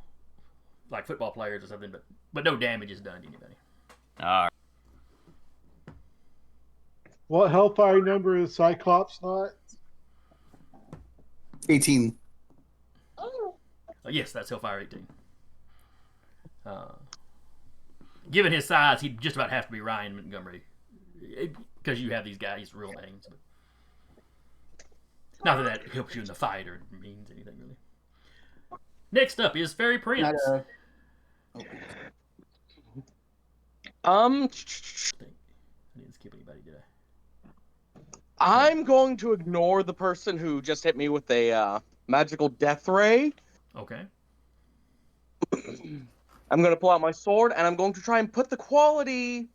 like football players or something, but no damage is done to anybody. All right. What Hellfire number is Cyclops not? 18. Yes, that's Hellfire 18. Given his size, he'd just about have to be Ryan Montgomery. Because you have these guys' real names. But not that helps you in the fight or means anything, really. Next up is Fairy Prince. I didn't skip anybody, did I? I'm going to ignore the person who just hit me with a magical death ray. Okay. I'm going to pull out my sword, and I'm going to try and put the quality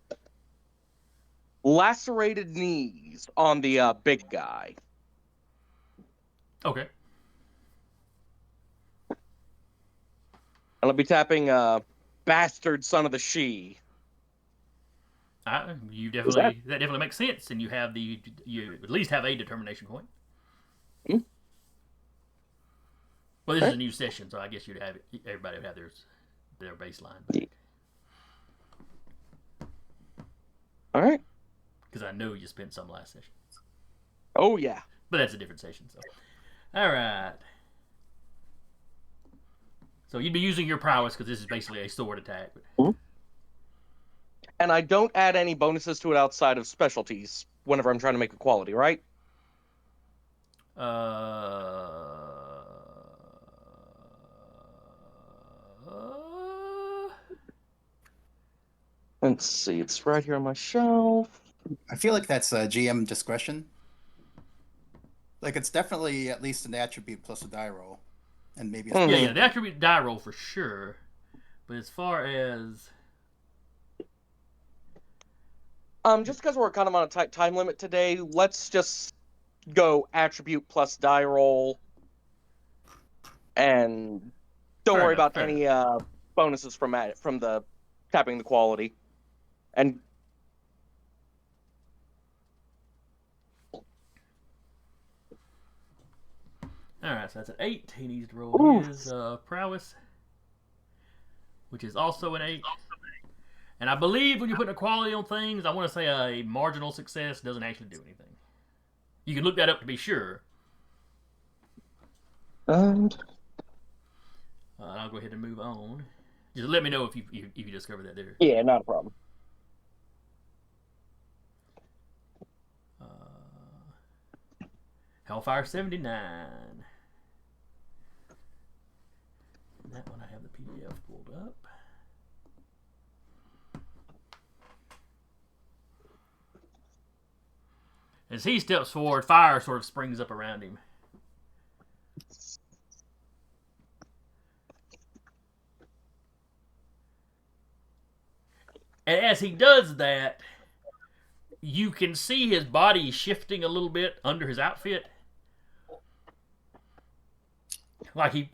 lacerated knees on the big guy. Okay. And I'll be tapping bastard son of the she. That definitely makes sense, and you at least have a determination point. Hmm? Well, this is a new session, so I guess everybody would have their baseline back. All right. Because I know you spent some last session. Oh yeah. But that's a different session, so. Alright. So you'd be using your prowess because this is basically a sword attack. And I don't add any bonuses to it outside of specialties whenever I'm trying to make a quality, right? Let's see. It's right here on my shelf. I feel like that's GM discretion. Like it's definitely at least an attribute plus a die roll, and maybe. Yeah, the attribute die roll for sure. But as far as just because we're kind of on a tight time limit today, let's just go attribute plus die roll, and don't Fair worry enough, about any bonuses from the tapping the quality. And alright, so that's an 8. He needs to roll his prowess, which is also an 8. And I believe when you're putting a quality on things, I want to say a marginal success doesn't actually do anything. You can look that up to be sure. And I'll go ahead and move on. Just let me know if you discover that there. yeah, not a problem. Hellfire 79. That one I have the PDF pulled up. As he steps forward, fire sort of springs up around him. And as he does that, you can see his body shifting a little bit under his outfit. Like he,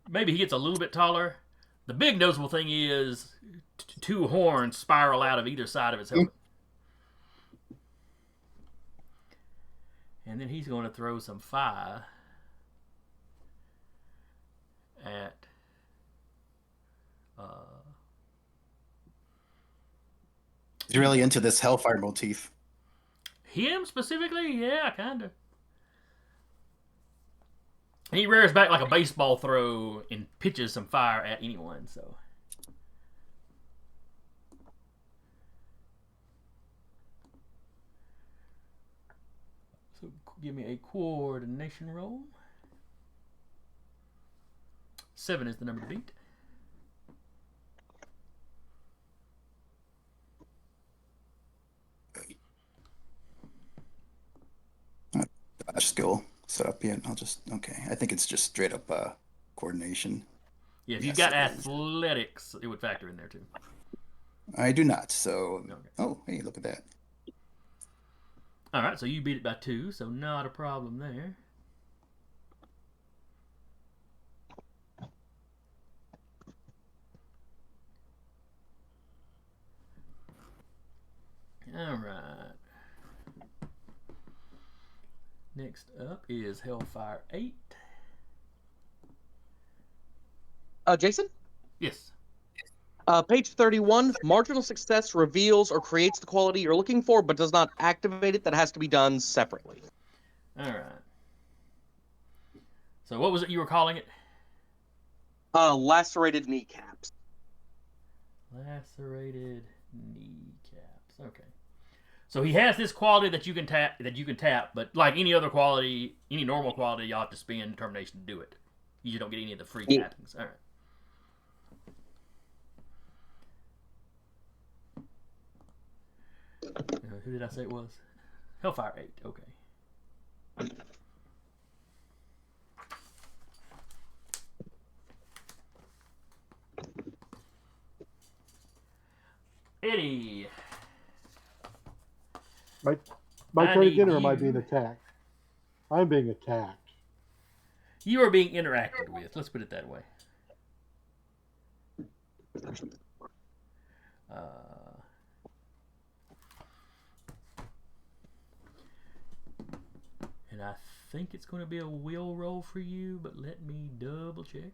maybe he gets a little bit taller. The big noticeable thing is 2 horns spiral out of either side of his helmet. And then he's going to throw some fire at He's really into this hellfire motif. him specifically. Yeah, kind of. He rears back like a baseball throw and pitches some fire at anyone. So give me a coordination roll. 7 is the number to beat. Dodge skill set up yet? Okay. I think it's just straight up coordination. Yeah, if you got athletics, it would factor in there too. I do not. So, Okay. Oh, hey, look at that. All right, so you beat it by 2, so not a problem there. All right. Next up is Hellfire 8. Jason? Yes. Page 31, marginal success reveals or creates the quality you're looking for, but does not activate it. That has to be done separately. All right. So what was it you were calling it? Lacerated kneecaps. Lacerated kneecaps. Okay. So he has this quality that you can tap, but like any other quality, any normal quality, you have to spend determination to do it. You just don't get any of the free tappings. All right. Who did I say it was? Hellfire 8. Okay. Eddie. My turn again, or am I being attacked? I'm being attacked. You are being interacted with. Let's put it that way. And I think it's going to be a will roll for you, but let me double check.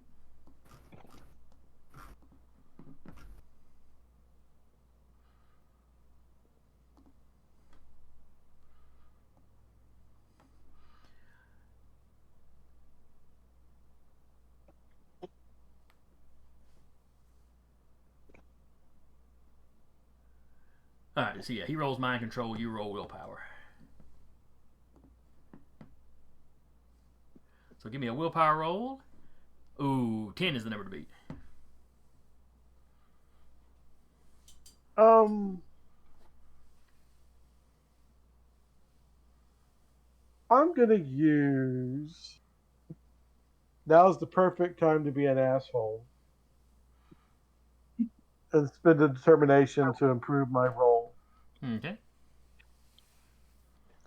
All right, so yeah, he rolls mind control, you roll willpower. So give me a willpower roll. Ooh, 10 is the number to beat. I'm gonna use. Now's the perfect time to be an asshole and spend a determination to improve my roll. Okay.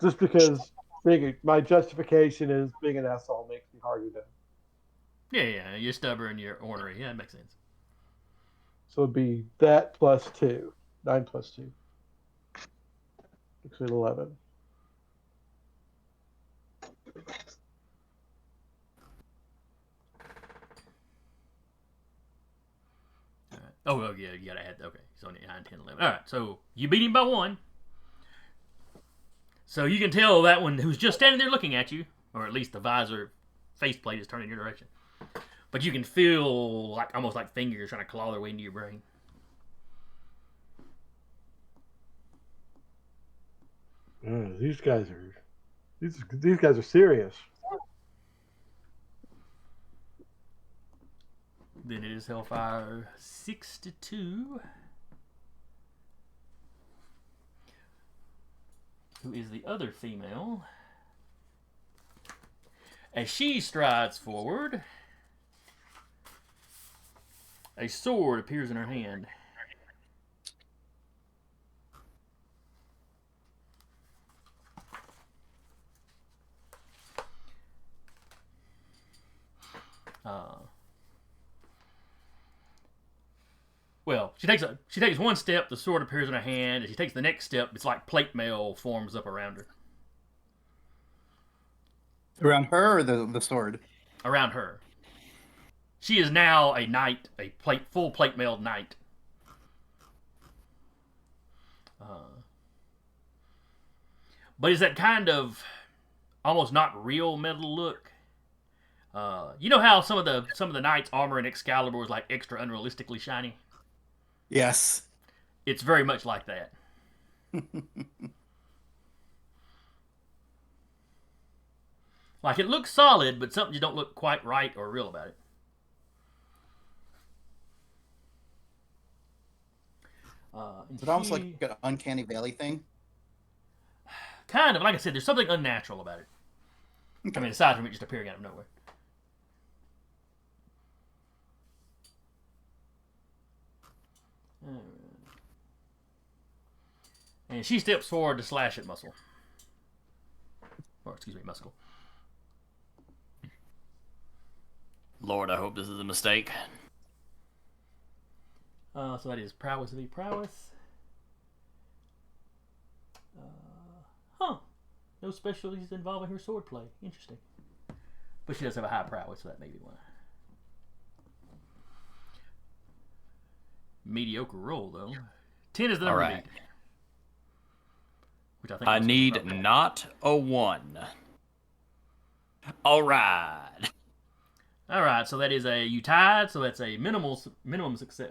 Just because my justification is being an asshole makes me harder to. Yeah, you're stubborn, you're ornery. Yeah, it makes sense. So it'd be that plus 2. 9 plus 2. Makes it 11. All right. Oh, well, yeah, you gotta add. Okay, he's only 9, 10, 11. All right, so you beat him by 1. So you can tell that one who's just standing there looking at you, or at least the visor faceplate is turned in your direction. But you can feel like almost like fingers trying to claw their way into your brain. These guys are serious. Then it is Hellfire 62. Who is the other female? As she strides forward, a sword appears in her hand. Well, she takes one step, the sword appears in her hand. As she takes the next step, it's like plate mail forms up around her. Around her or the sword? Around her. She is now a knight, full plate mailed knight. But it's that kind of almost not real metal look. You know how some of the knights' armor in Excalibur is like extra unrealistically shiny? Yes. It's very much like that. Like it looks solid, but something just don't look quite right or real about it. Is it almost like an uncanny valley thing? Kind of. Like I said, there's something unnatural about it. Okay. I mean, aside from it just appearing out of nowhere. And she steps forward to slash at Muscle. Or, excuse me, Muscle. Lord, I hope this is a mistake. So that is prowess v prowess. No specialties involving her swordplay. Interesting. But she does have a high prowess, so that may be why. Mediocre roll, though. 10 is the number All right. beat. Which I think I was need about right. not a 1. All right. All right, so that is you tied, so that's a minimum success.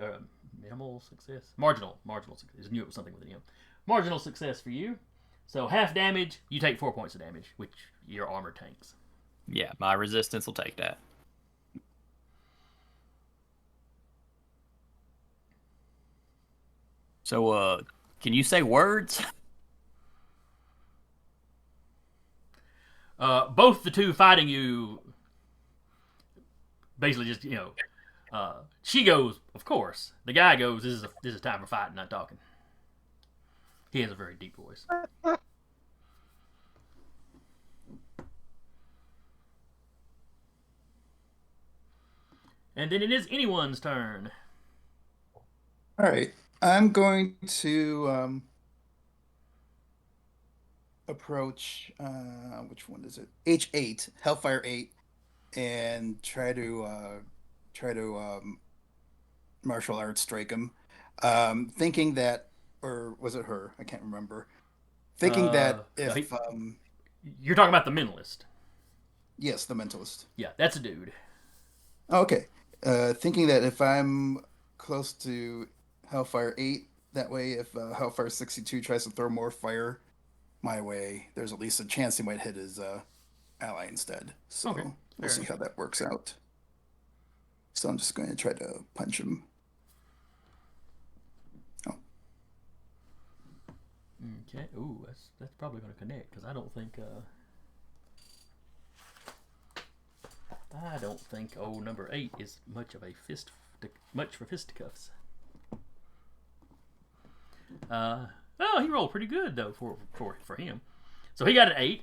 Minimal success, marginal success. I knew it was something with an M. Marginal success for you. So half damage, you take 4 points of damage, which your armor tanks. Yeah, my resistance will take that. So, can you say words? Both the two fighting you, basically just she goes, of course. The guy goes, this is time for fighting, not talking. He has a very deep voice. And then it is anyone's turn. All right. I'm going to approach which one is it? H8, Hellfire 8, and try to martial arts strike him. Thinking that, or was it her? I can't remember. Thinking that if you're talking about the mentalist. yes, the mentalist. Yeah, that's a dude. Okay. Thinking that if I'm close to Hellfire 8, That way, if Hellfire 62 tries to throw more fire my way, there's at least a chance he might hit his ally instead. So Okay, we'll see enough. how that works out. So I'm just going to try to punch him. Oh, Okay. Ooh, that's probably going to connect because I don't think number 8 is much of a much for fisticuffs. Oh, he rolled pretty good though for him. So he got an 8.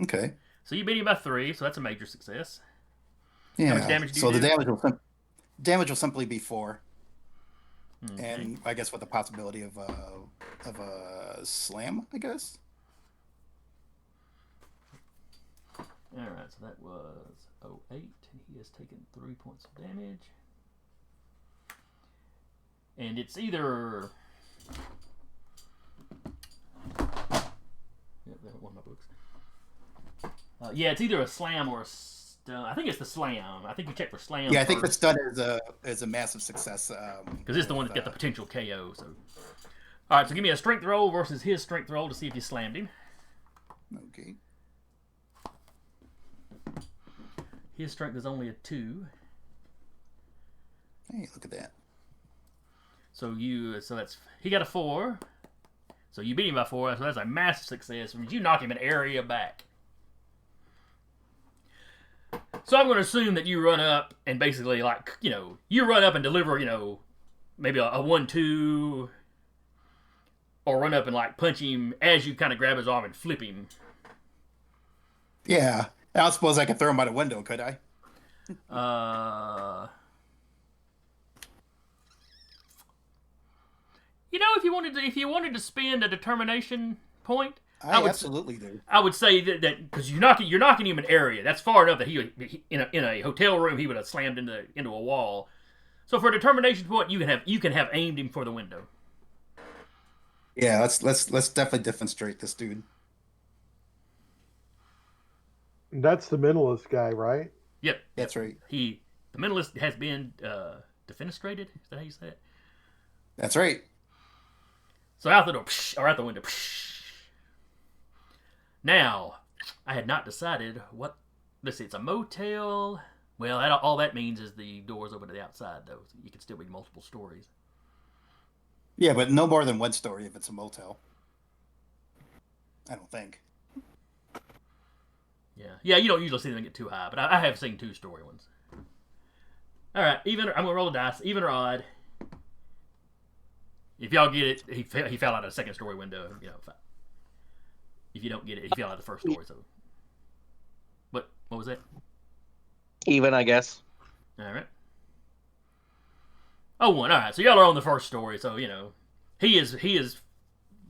okay. So you beat him by 3, so that's a major success. Yeah. How much damage do you so do? the damage will simply be 4, Okay. and I guess with the possibility of a slam, I guess. All right, so that was 08. He has taken 3 points of damage, and it's either. Yep, that one of my books. Yeah, it's either a slam or a stun. I think it's the slam. I think you check for slam. Yeah, I think the first, stun is a massive success. because it's the one that's got the potential KO. So, all right, so give me a strength roll versus his strength roll to see if you slammed him. Okay. His strength is only a 2. Hey, look at that. So that's he got a 4. So you beat him by 4. So that's a massive success. You knock him an area back. So I'm going to assume that you run up and basically you run up and deliver maybe a 1-2, or run up and punch him as you kind of grab his arm and flip him. Yeah. I don't suppose I could throw him out a window, could I? If you wanted to spend a determination point, I absolutely do. I would say that because you're knocking him an area that's far enough that he would in a hotel room he would have slammed into a wall. So for a determination point, you can have aimed him for the window. Yeah, let's definitely demonstrate this dude. That's the mentalist guy, right? Yep, That's right. the mentalist has been defenestrated. Is that how you say it? That's right. So out the door, or out the window. Now, I had not decided what. Let's see, it's a motel. Well, all that means is the door's open to the outside, though. So you can still be multiple stories. Yeah, but no more than one story if it's a motel. I don't think. Yeah, you don't usually see them get too high, but I have seen 2-story ones. All right, even. I'm gonna roll a dice, even or odd. If y'all get it, he fell out of a 2nd-story window. If you don't get it, he fell out of the 1st story. So, what was that? Even, I guess. All right. Oh, 1. All right. So y'all are on the 1st story. So he is.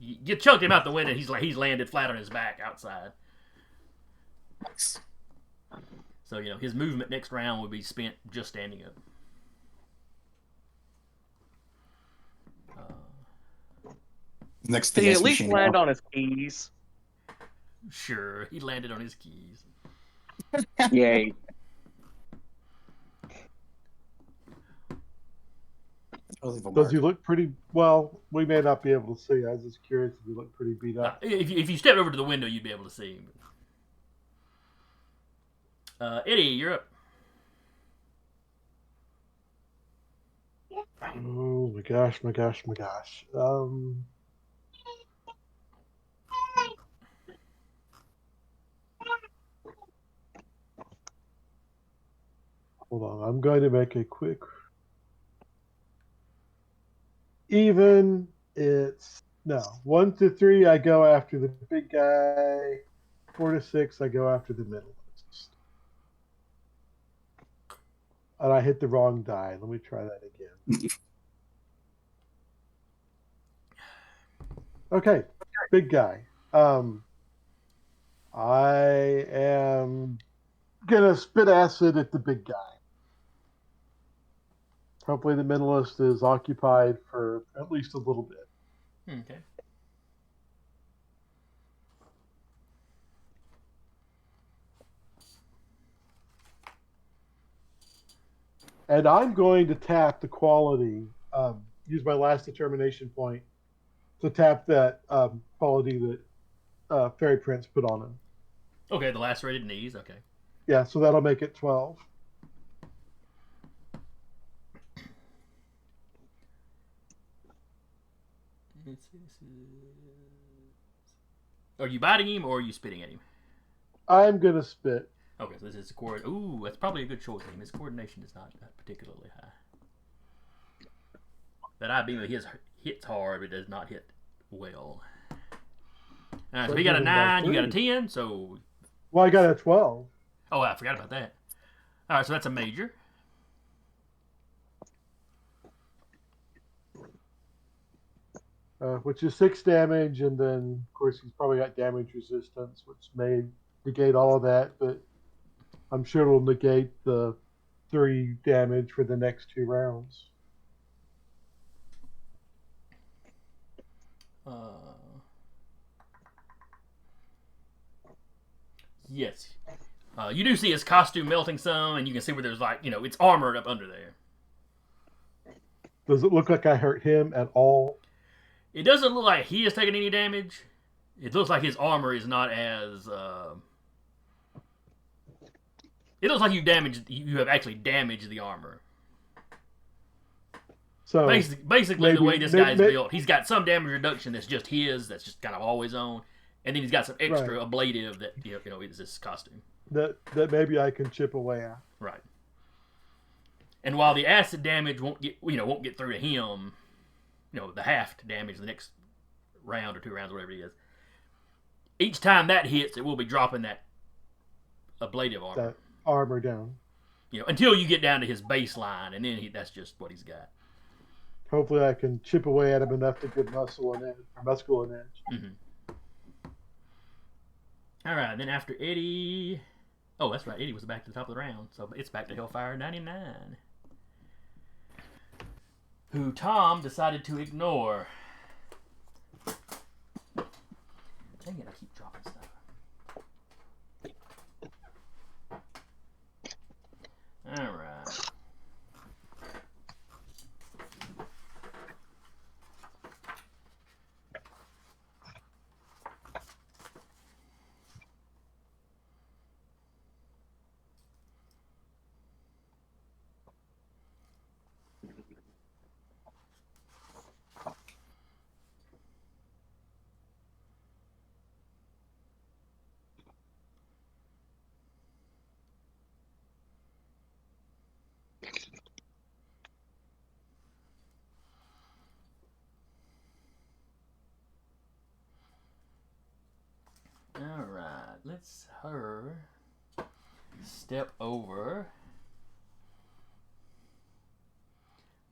You chucked him out the window. He's landed flat on his back outside. Nice. So his movement next round would be spent just standing up. Next Did to he Ice at least Machine. land on his keys? Sure, he landed on his keys. Yay. Does he look pretty well? We may not be able to see. I was just curious if he looked pretty beat up. If you stepped over to the window, you'd be able to see him. Eddie, you're up. Oh my gosh, my gosh, my gosh. Hold on, I'm going to make a quick. Even it's no 1 to 3. I go after the big guy. 4 to 6. I go after the middle. And I hit the wrong die. Let me try that again. Okay, big guy. I am gonna spit acid at the big guy. Hopefully the mentalist is occupied for at least a little bit. Okay. And I'm going to tap the quality use my last determination point to tap that quality that Fairy Prince put on him. Okay, the lacerated knees. Okay. Yeah, so that'll make it 12. Are you biting him or are you spitting at him? I'm gonna spit. Okay, so this is Ooh, that's probably a good choice. His coordination is not particularly high. That I-beam of his hits hard, but does not hit well. Alright, so he got a 9, you got a 10, so... Well, I got a 12. Oh, I forgot about that. Alright, so that's a major. Which is 6 damage, and then, of course, he's probably got damage resistance, which may negate all of that, but I'm sure it'll negate the 3 damage for the next 2 rounds. Yes. You do see his costume melting some, and you can see where there's like, it's armored up under there. Does it look like I hurt him at all? It doesn't look like he is taking any damage. It looks like his armor is not as... It looks like you have actually damaged the armor. So basically the way this guy's built, he's got some damage reduction that's just his, that's just kind of always on, and then he's got some extra ablative that is this costume. That maybe I can chip away at. Right. And while the acid damage won't get through to him, the half damage the next round or 2 rounds, whatever it is. Each time that hits, it will be dropping that ablative armor. That armor down. Until you get down to his baseline, and then that's just what he's got. Hopefully I can chip away at him enough to get muscle and edge. Mm-hmm. All right, then after Eddie... Oh, that's right, Eddie was back to the top of the round, so it's back to Hellfire 99. Who Tom decided to ignore. Dang it, I keep dropping stuff. Alright. Alright, let's her step over.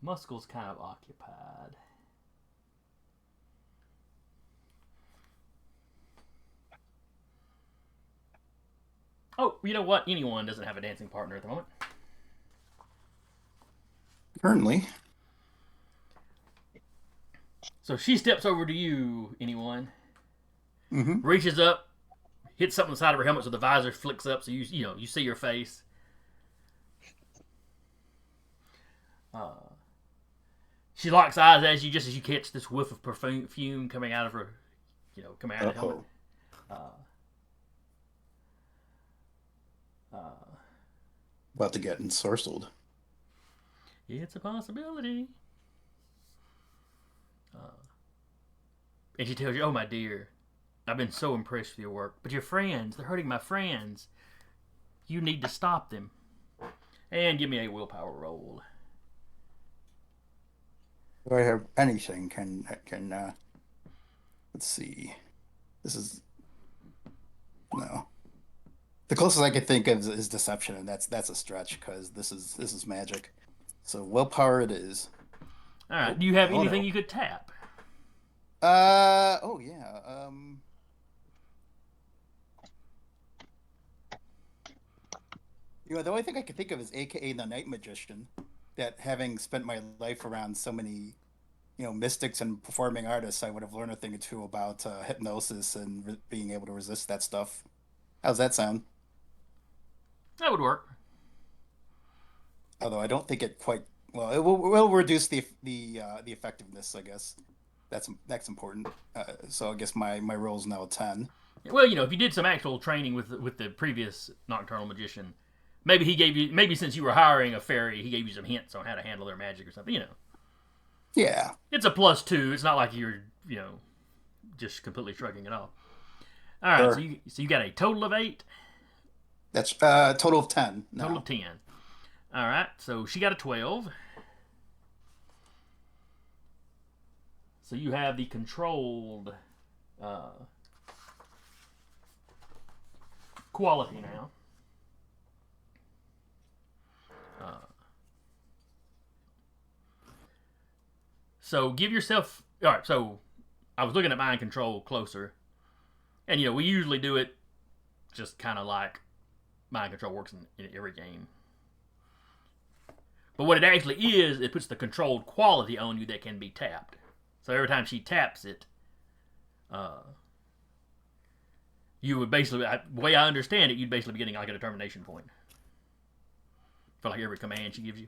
Muscle's kind of occupied. Oh, you know what? Anyone doesn't have a dancing partner at the moment. Currently. So she steps over to you, anyone. Mm-hmm. Reaches up, hits something on the side of her helmet so the visor flicks up so you see her face. She locks eyes as you, just as you catch this whiff of perfume coming out of her, coming out of the helmet. About to get ensorcelled. It's a possibility. And she tells you, "Oh, my dear, I've been so impressed with your work. But your friends, they're hurting my friends. You need to stop them. And give me a willpower roll." If I have anything, can let's see. This is no. The closest I could think of is deception, and that's a stretch because this is magic. So willpower it is. All right. Do you have anything you could tap? Oh yeah. The only thing I can think of is AKA the Night Magician. That having spent my life around so many, mystics and performing artists, I would have learned a thing or two about hypnosis and being able to resist that stuff. How's that sound? That would work. Although I don't think it quite Well, it will reduce the effectiveness, I guess. That's important. So I guess my roll is now 10. Well, if you did some actual training with the previous Nocturnal Magician, maybe he gave you, maybe since you were hiring a fairy, he gave you some hints on how to handle their magic or something. Yeah. It's a +2. It's not like you're just completely shrugging it off. All right, Sure. so you got a total of 8. That's total of 10. Now. Total of 10. All right, so she got a 12. So you have the controlled quality now. So give yourself. All right, so I was looking at mind control closer, and we usually do it just kind of like mind control works in every game. But what it actually is, it puts the controlled quality on you that can be tapped. So every time she taps it, you would basically, the way I understand it, you'd basically be getting like a determination point for like every command she gives you.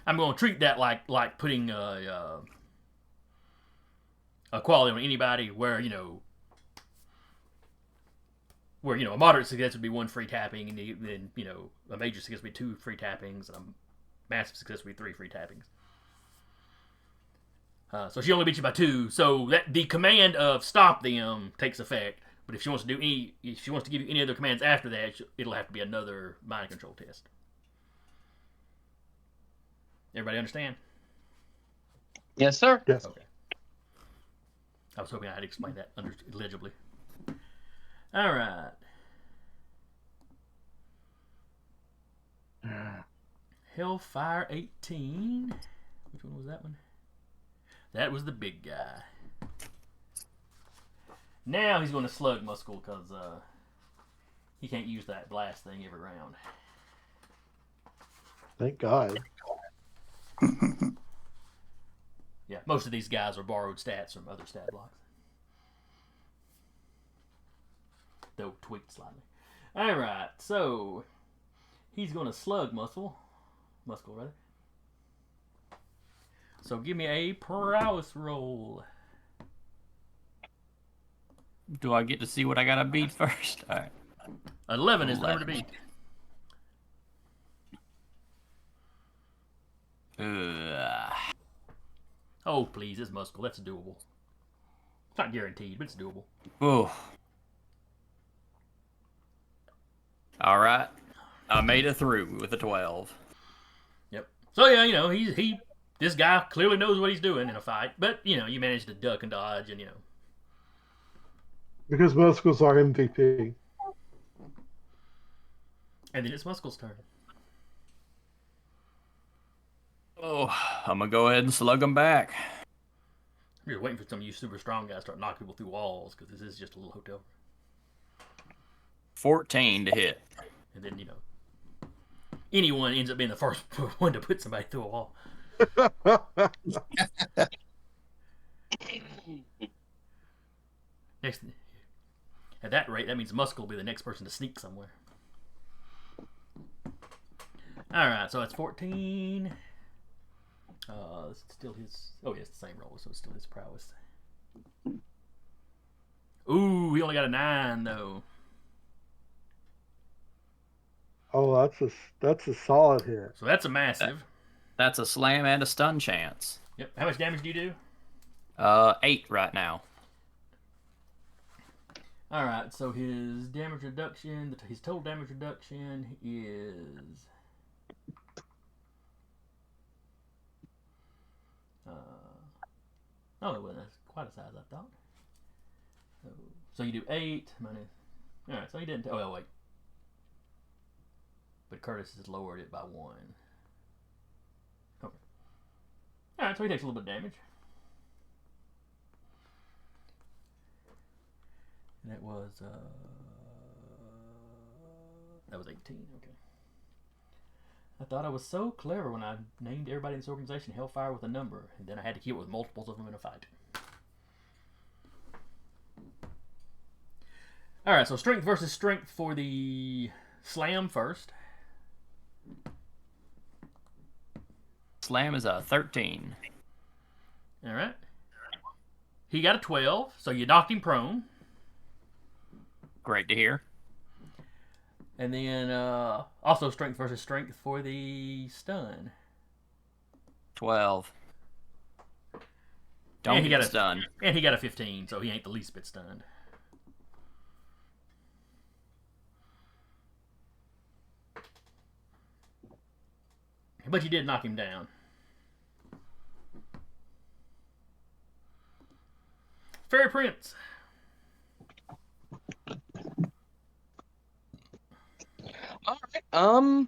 I'm going to treat that like putting a quality on anybody where a moderate success would be 1 free tapping, and then a major success would be 2 free tappings, and a massive success would be 3 free tappings. So she only beat you by 2. So that the command of stop them takes effect. But if she wants to give you any other commands after that, it'll have to be another mind control test. Everybody understand? Yes, sir. Yes. Okay. I was hoping I had explained that legibly. All right. Hellfire 18. Which one was that one? That was the big guy. Now he's going to slug Muscle because he can't use that blast thing every round. Thank God. Yeah, most of these guys are borrowed stats from other stat blocks. Though tweaked slightly. Alright, so he's going to slug Muscle, rather. So give me a prowess roll. Do I get to see what I gotta beat first? All right. 11 is the number to beat. Oh, please, it's Muscle. That's doable. It's not guaranteed, but it's doable. Ooh. All right. I made it through with a 12. Yep. So yeah, he this guy clearly knows what he's doing in a fight, but you manage to duck and dodge, and Because Muscle's our MVP. and then it's Muscle's turn. Oh, I'm gonna go ahead and slug them back. I'm just waiting for some of you super strong guys to start knocking people through walls, because this is just a little hotel. 14 to hit. And then anyone ends up being the first one to put somebody through a wall. Next, at that rate, that means Muscle will be the next person to sneak somewhere. All right, so that's 14. It's still his. Oh, yeah, it's the same roll, so it's still his prowess. Ooh, he only got a 9 though. Oh, that's a solid hit. So that's a massive. That's a slam and a stun chance. Yep. How much damage do you do? 8 right now. All right. So his damage reduction, his total damage reduction is. Oh, it wasn't quite as high as I thought. So you do 8 minus. All right. So he didn't. Oh, wait. But Curtis has lowered it by 1. Okay. Alright, so he takes a little bit of damage. And that was 18, okay. I thought I was so clever when I named everybody in this organization Hellfire with a number, and then I had to keep it with multiples of them in a fight. Alright, so strength versus strength for the slam first. Slam is a 13. All right. He got a 12, so you knocked him prone. Great to hear. And then also strength versus strength for the stun. 12. And Don't he get got a stunned. And he got a 15, so he ain't the least bit stunned. But you did knock him down. Fairy Prince. All right.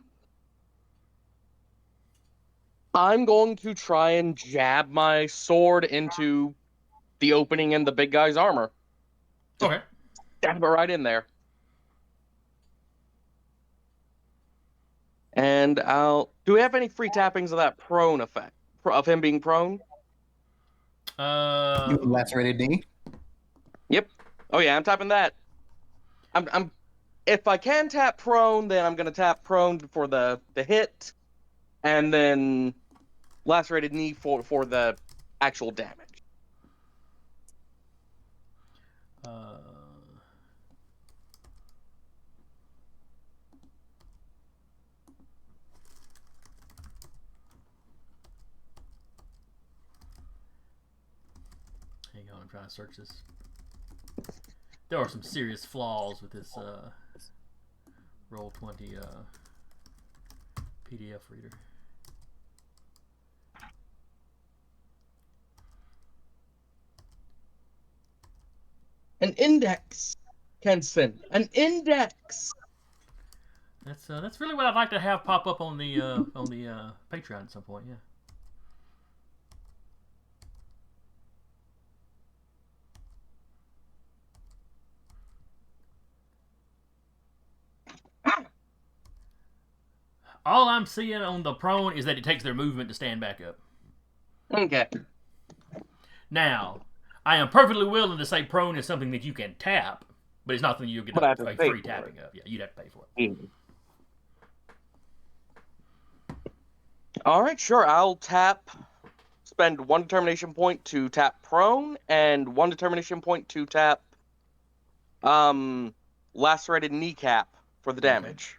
I'm going to try and jab my sword into the opening in the big guy's armor. Okay. Stab it right in there. And do we have any free tappings of that prone effect? Of him being prone? You mean lacerated knee? Yep. Oh yeah, I'm tapping that. I'm if I can tap prone, then I'm gonna tap prone for the hit, and then lacerated knee for the actual damage. Hang on, I'm trying to search this. There are some serious flaws with this Roll20 PDF reader. An index, Kenson. An index. That's really what I'd like to have pop up on the Patreon at some point. Yeah. All I'm seeing on the prone is that it takes their movement to stand back up. Okay. Now, I am perfectly willing to say prone is something that you can tap, but it's not something you'll get But I have a to pay free for tapping it. of. Yeah, you'd have to pay for it. Mm. All right, sure. I'll tap. Spend 1 determination point to tap prone, and 1 determination point to tap lacerated kneecap for the damage.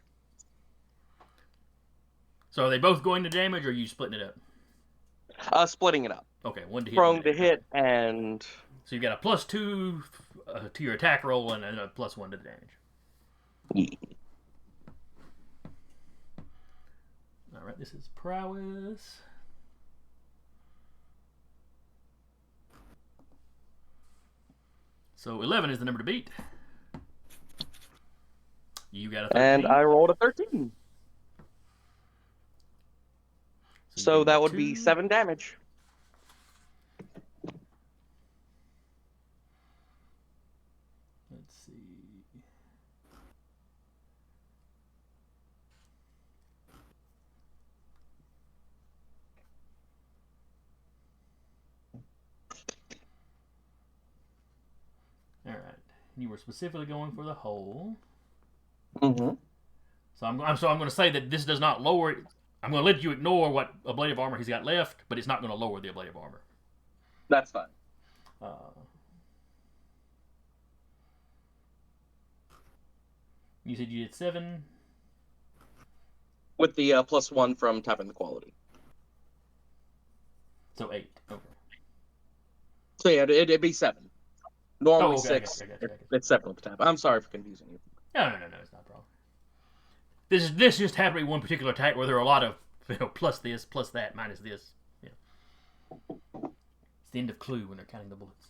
So are they both going to damage, or are you splitting it up? Splitting it up. Okay, 1 to hit. Prone 1 to hit, and So you've got a +2 to your attack roll and a +1 to the damage. All right, this is prowess. So 11 is the number to beat. You got a 13. And I rolled a 13. So that would be 7 damage. Let's see. All right. You were specifically going for the hole. Mm-hmm. So I'm going to say that this does not lower it. I'm going to let you ignore what ablative armor he's got left, but it's not going to lower the ablative armor. That's fine. You said you did 7. With the +1 from tapping the quality. So 8. Okay. So yeah, it'd be 7. Normally okay, 6. I got you. It's 7 with the tap. I'm sorry for confusing you. No, it's not a problem. This just happened to be one particular attack where there are a lot of plus this, plus that, minus this. Yeah. It's the end of Clue when they're counting the bullets.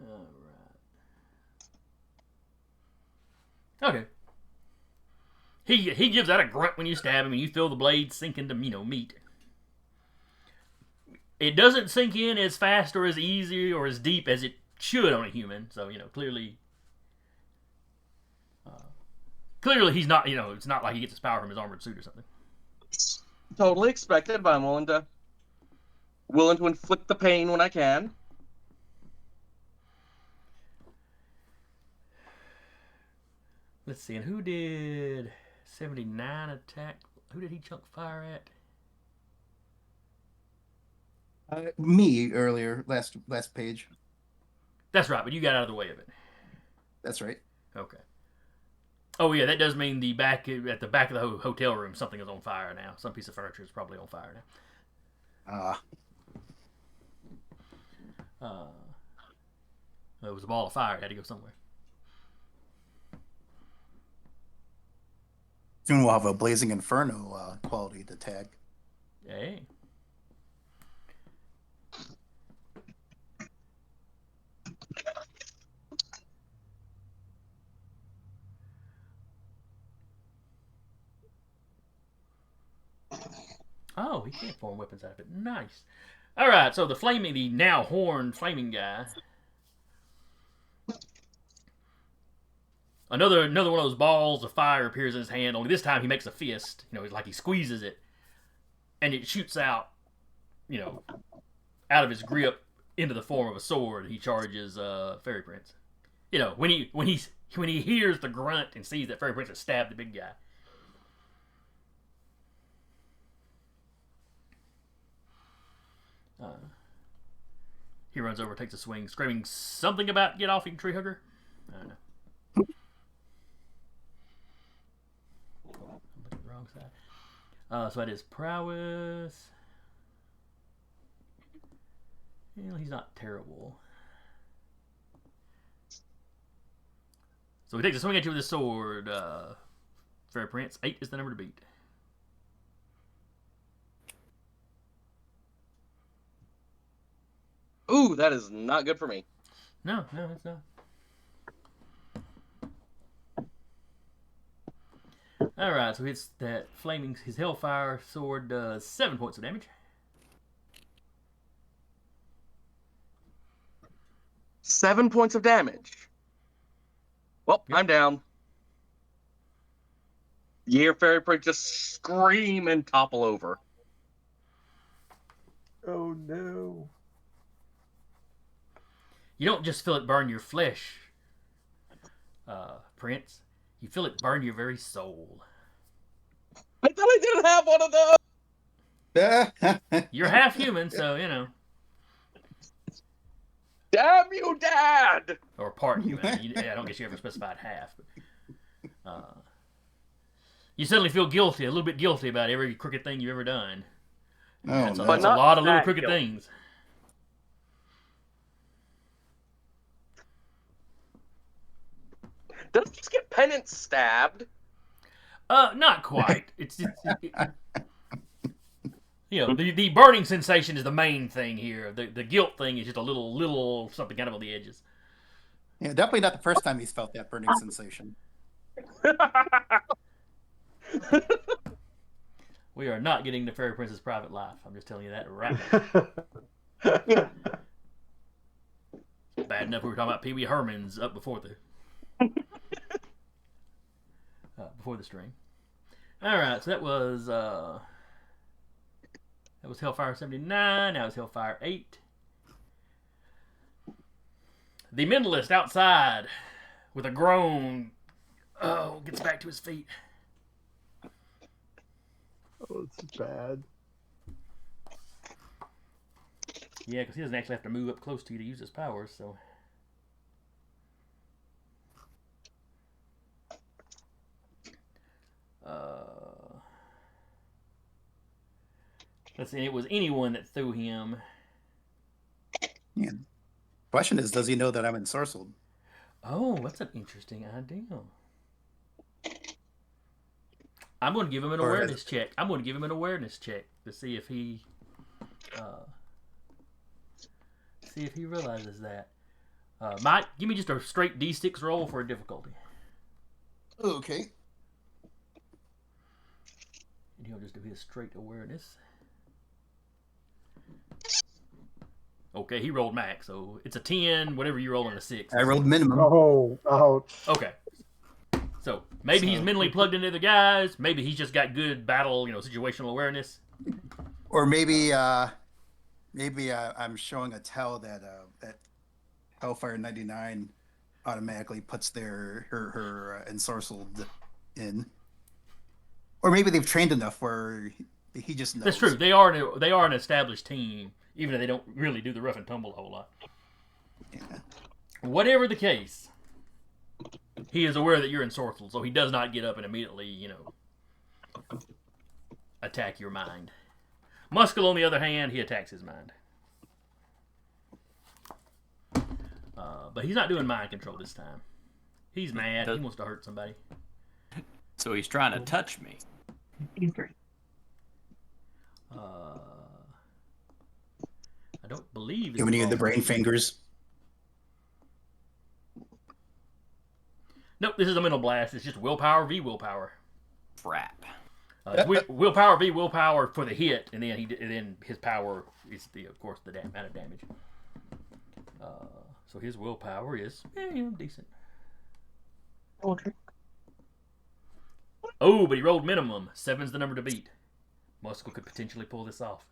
All right. Okay. He gives out a grunt when you stab him, and you feel the blade sink into meat. It doesn't sink in as fast or as easy or as deep as it should on a human. So clearly. Clearly, he's not, it's not like he gets his power from his armored suit or something. Totally expected, but I'm willing to inflict the pain when I can. Let's see, and who did... 79 attack. Who did he chunk fire at? Me earlier, last page. That's right, but you got out of the way of it. That's right. Okay. Oh yeah, that does mean at the back of the hotel room, something is on fire now. Some piece of furniture is probably on fire now. It was a ball of fire. It had to go somewhere. Soon we'll have a blazing inferno quality to tag. Hey. Oh, he can't form weapons out of it. Nice. All right, so the now horned flaming guy. Another one of those balls of fire appears in his hand. Only this time he makes a fist. It's like he squeezes it, and it shoots out. Out of his grip into the form of a sword. He charges Fairy Prince. When he hears the grunt and sees that Fairy Prince has stabbed the big guy. He runs over, takes a swing, screaming something about "Get off, you tree hugger." I don't know. I'm looking at the wrong side. So that is prowess. He's not terrible. So he takes a swing at you with his sword. Fair Prince. 8 is the number to beat. Ooh, that is not good for me. No, it's not. Alright, so his Hellfire sword does 7 points of damage. 7 points of damage. Well, Yep. I'm down. You hear Fairy Prince just scream and topple over. Oh no. You don't just feel it burn your flesh, Prince. You feel it burn your very soul. I thought I didn't have one of those! You're half human, so, Damn you, Dad! Or part human. I don't guess you ever specified half. But, you suddenly feel guilty, a little bit guilty about every crooked thing you've ever done. That's a not lot of little that crooked guilty. things. Does he just get penance stabbed? Not quite. The burning sensation is the main thing here. The guilt thing is just a little something kind of on the edges. Yeah, definitely not the first time he's felt that burning sensation. We are not getting to Fairy Prince's private life. I'm just telling you that right now. Bad enough we were talking about Pee Wee Herman's up before the stream. All right, so that was Hellfire 79. Now it's Hellfire 8. The mentalist outside with a groan gets back to his feet. Oh, it's bad. Yeah, because he doesn't actually have to move up close to you to use his powers, so. Let's see, it was anyone that threw him. Yeah. Question is, does he know that I'm ensorcelled? Oh, that's an interesting idea. I'm going to give him an awareness check. To see if he realizes that. Mike, give me just a straight D6 roll for a difficulty. Okay. And he'll just do his straight awareness. Okay, he rolled max, so it's a 10, whatever you roll on a 6. I rolled minimum. Oh, ouch. Okay. So maybe he's mentally plugged into the guys. Maybe he's just got good battle, situational awareness. Or maybe I'm showing a tell that that Hellfire 99 automatically puts her ensorcelled in. or maybe they've trained enough where he just knows. That's true. They are an established team, even if they don't really do the rough and tumble a whole lot. Yeah. Whatever the case, he is aware that you're ensorcelled, so he does not get up and immediately, attack your mind. Muscle, on the other hand, he attacks his mind. But he's not doing mind control this time. He's mad. He wants to hurt somebody. So he's trying to touch me. I don't believe. Giving you the brain fingers. Nope, this is a mental blast. It's just willpower v willpower. Crap. Willpower v willpower for the hit, and then his power is of course the amount of damage. So his willpower is decent. Okay. Oh, but he rolled minimum. 7's the number to beat. Muscle could potentially pull this off.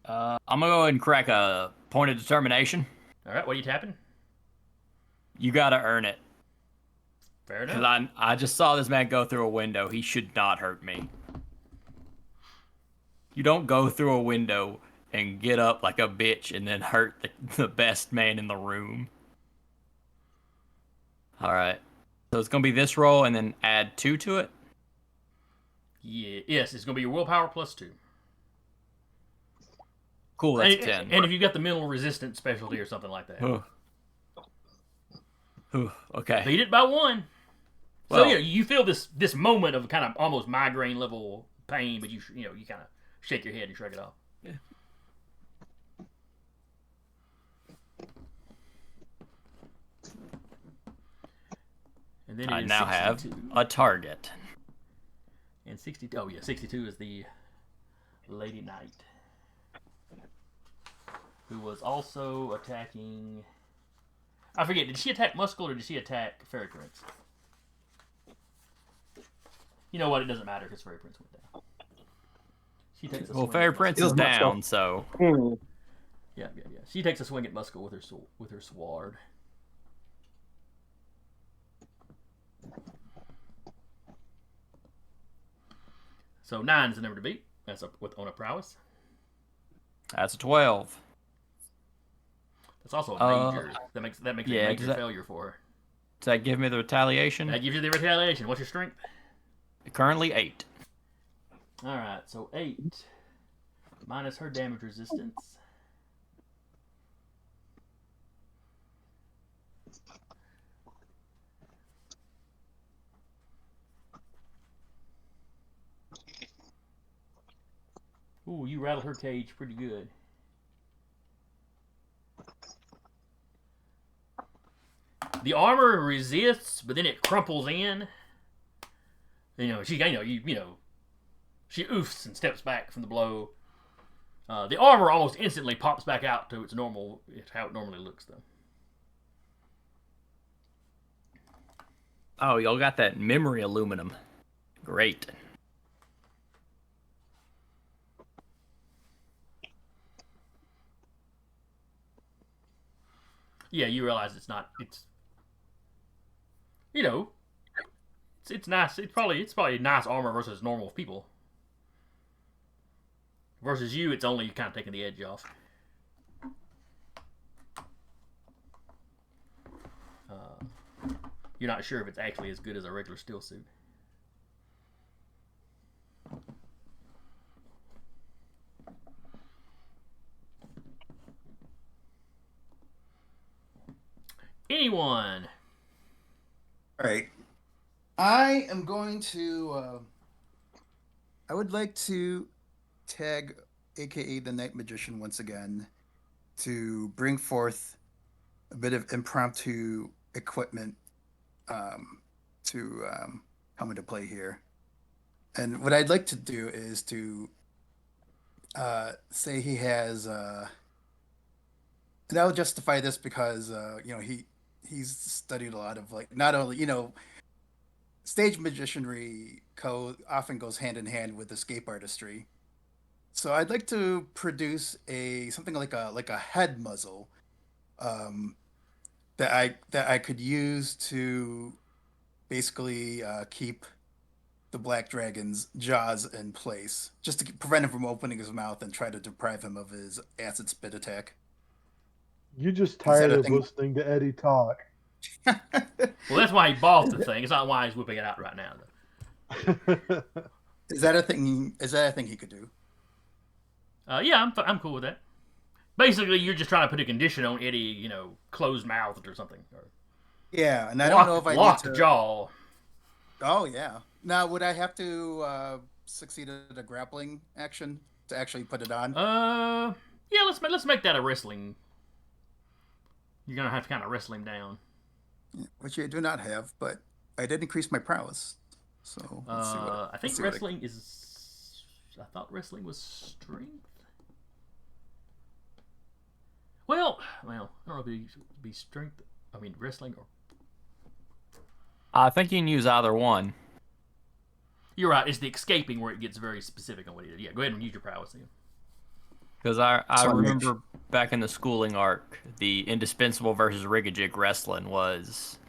I'm gonna go ahead and crack a point of determination. All right, what are you tapping? You gotta earn it. Fair enough. Because I just saw this man go through a window. He should not hurt me. You don't go through a window and get up like a bitch and then hurt the best man in the room. Alright. So it's going to be this roll and then add 2 to it? Yeah, yes, it's going to be your willpower plus 2. Cool, that's 10. And if you've got the mental resistance specialty or something like that. Okay. Beat it by 1. Well, So you feel this moment of kind of almost migraine level pain, but you kind of shake your head and shrug it off. Yeah. And then I it is now 62. have a target. And 62. Oh yeah, 62 is the Lady Knight, who was also attacking. I forget. Did she attack Muscle or did she attack Fairy Prince? You know what? It doesn't matter because Fairy Prince went down. She takes a swing Fairy at Prince Muscle. is down, so Yeah. She takes a swing at Muscle with her sword. So 9 is the number to beat. That's on a prowess. that's a 12. That's also a major. That makes it a yeah, major failure for her. Does that give me the retaliation? That gives you the retaliation. What's your strength? Currently 8. All right, so 8 minus her damage resistance. Ooh, you rattle her cage pretty good. The armor resists, but then it crumples in. She oofs and steps back from the blow. The armor almost instantly pops back out to its how it normally looks, though. Oh, y'all got that memory aluminum. Great. Yeah, you realize it's not. It's nice. It's probably nice armor versus normal people. Versus you, it's only kind of taking the edge off. You're not sure if it's actually as good as a regular steel suit. Anyone? All right. I am going to. I would like to tag, aka the Night Magician, once again, to bring forth a bit of impromptu equipment to come into play here. And what I'd like to do is to say he has. And I'll justify this because he's studied a lot of not only stage magicianry often goes hand in hand with escape artistry. So I'd like to produce something like a head muzzle that I could use to basically keep the black dragon's jaws in place, just to prevent him from opening his mouth and try to deprive him of his acid spit attack. You just Is that tired a of thing? listening to Eddie talk. Well, that's why he bought the thing. It's not why he's whipping it out right now, though. Is that a thing? Is that a thing he could do? Yeah, I'm cool with that. Basically, you're just trying to put a condition on Eddie, closed mouthed or something. Or Yeah, and I don't know if I locked need to. jaw. Oh yeah. Now, would I have to succeed at a grappling action to actually put it on? Yeah, let's make that a wrestling. You're gonna have to kind of wrestle him down. Which I do not have, but I did increase my prowess. So let's see what I think wrestling is. I thought wrestling was strength. Well, I don't know if it'd be strength. I mean, wrestling or. I think you can use either one. You're right. It's the escaping where it gets very specific on what it is. Yeah, go ahead and use your prowess then. Because I So I'm remember back in the schooling arc, the indispensable versus rigajig wrestling was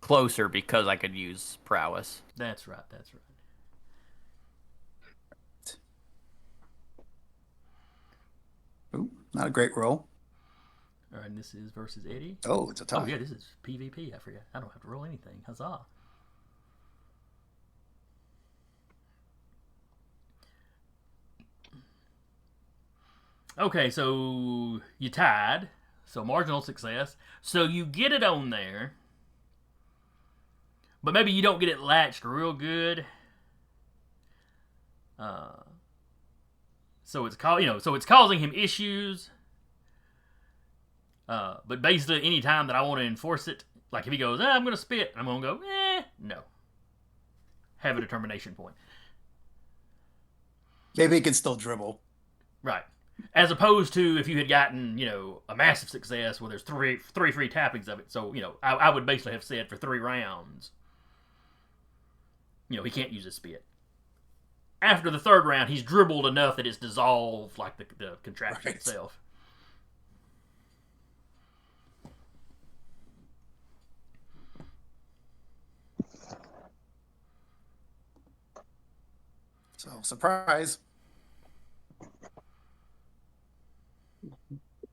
closer because I could use prowess. That's right. That's right. Ooh, not a great roll. All right, and this is versus Eddie. Oh, it's a tie. Oh yeah, this is PvP. I forget. I don't have to roll anything. Huzzah! Okay, so you tied. So marginal success. So you get it on there, but maybe you don't get it latched real good. So it's so it's causing him issues. But basically, any time that I want to enforce it, like if he goes, I'm going to spit, I'm going to go, no. Have a determination point. Maybe he can still dribble. Right. As opposed to if you had gotten, a massive success where there's three free tappings of it. So, I would basically have said for 3 rounds, he can't use a spit. After the 3rd round, he's dribbled enough that it's dissolved like the contraption itself. So surprise.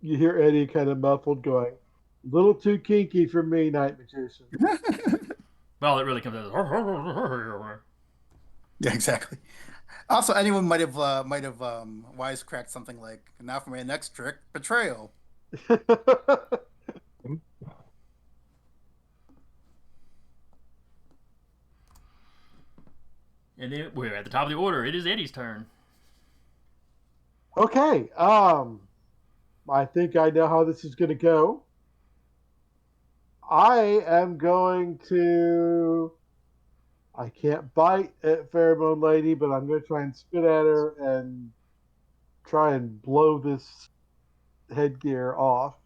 You hear Eddie kind of muffled going, a little too kinky for me, Night Magician. But all that really comes out is Yeah, exactly. Also, anyone might have wisecracked something like, "Now for my next trick, betrayal." And then we're at the top of the order. It is Eddie's turn. Okay, I think I know how this is going to go. I am going to. I can't bite at Pheromone Lady, but I'm going to try and spit at her and try and blow this headgear off.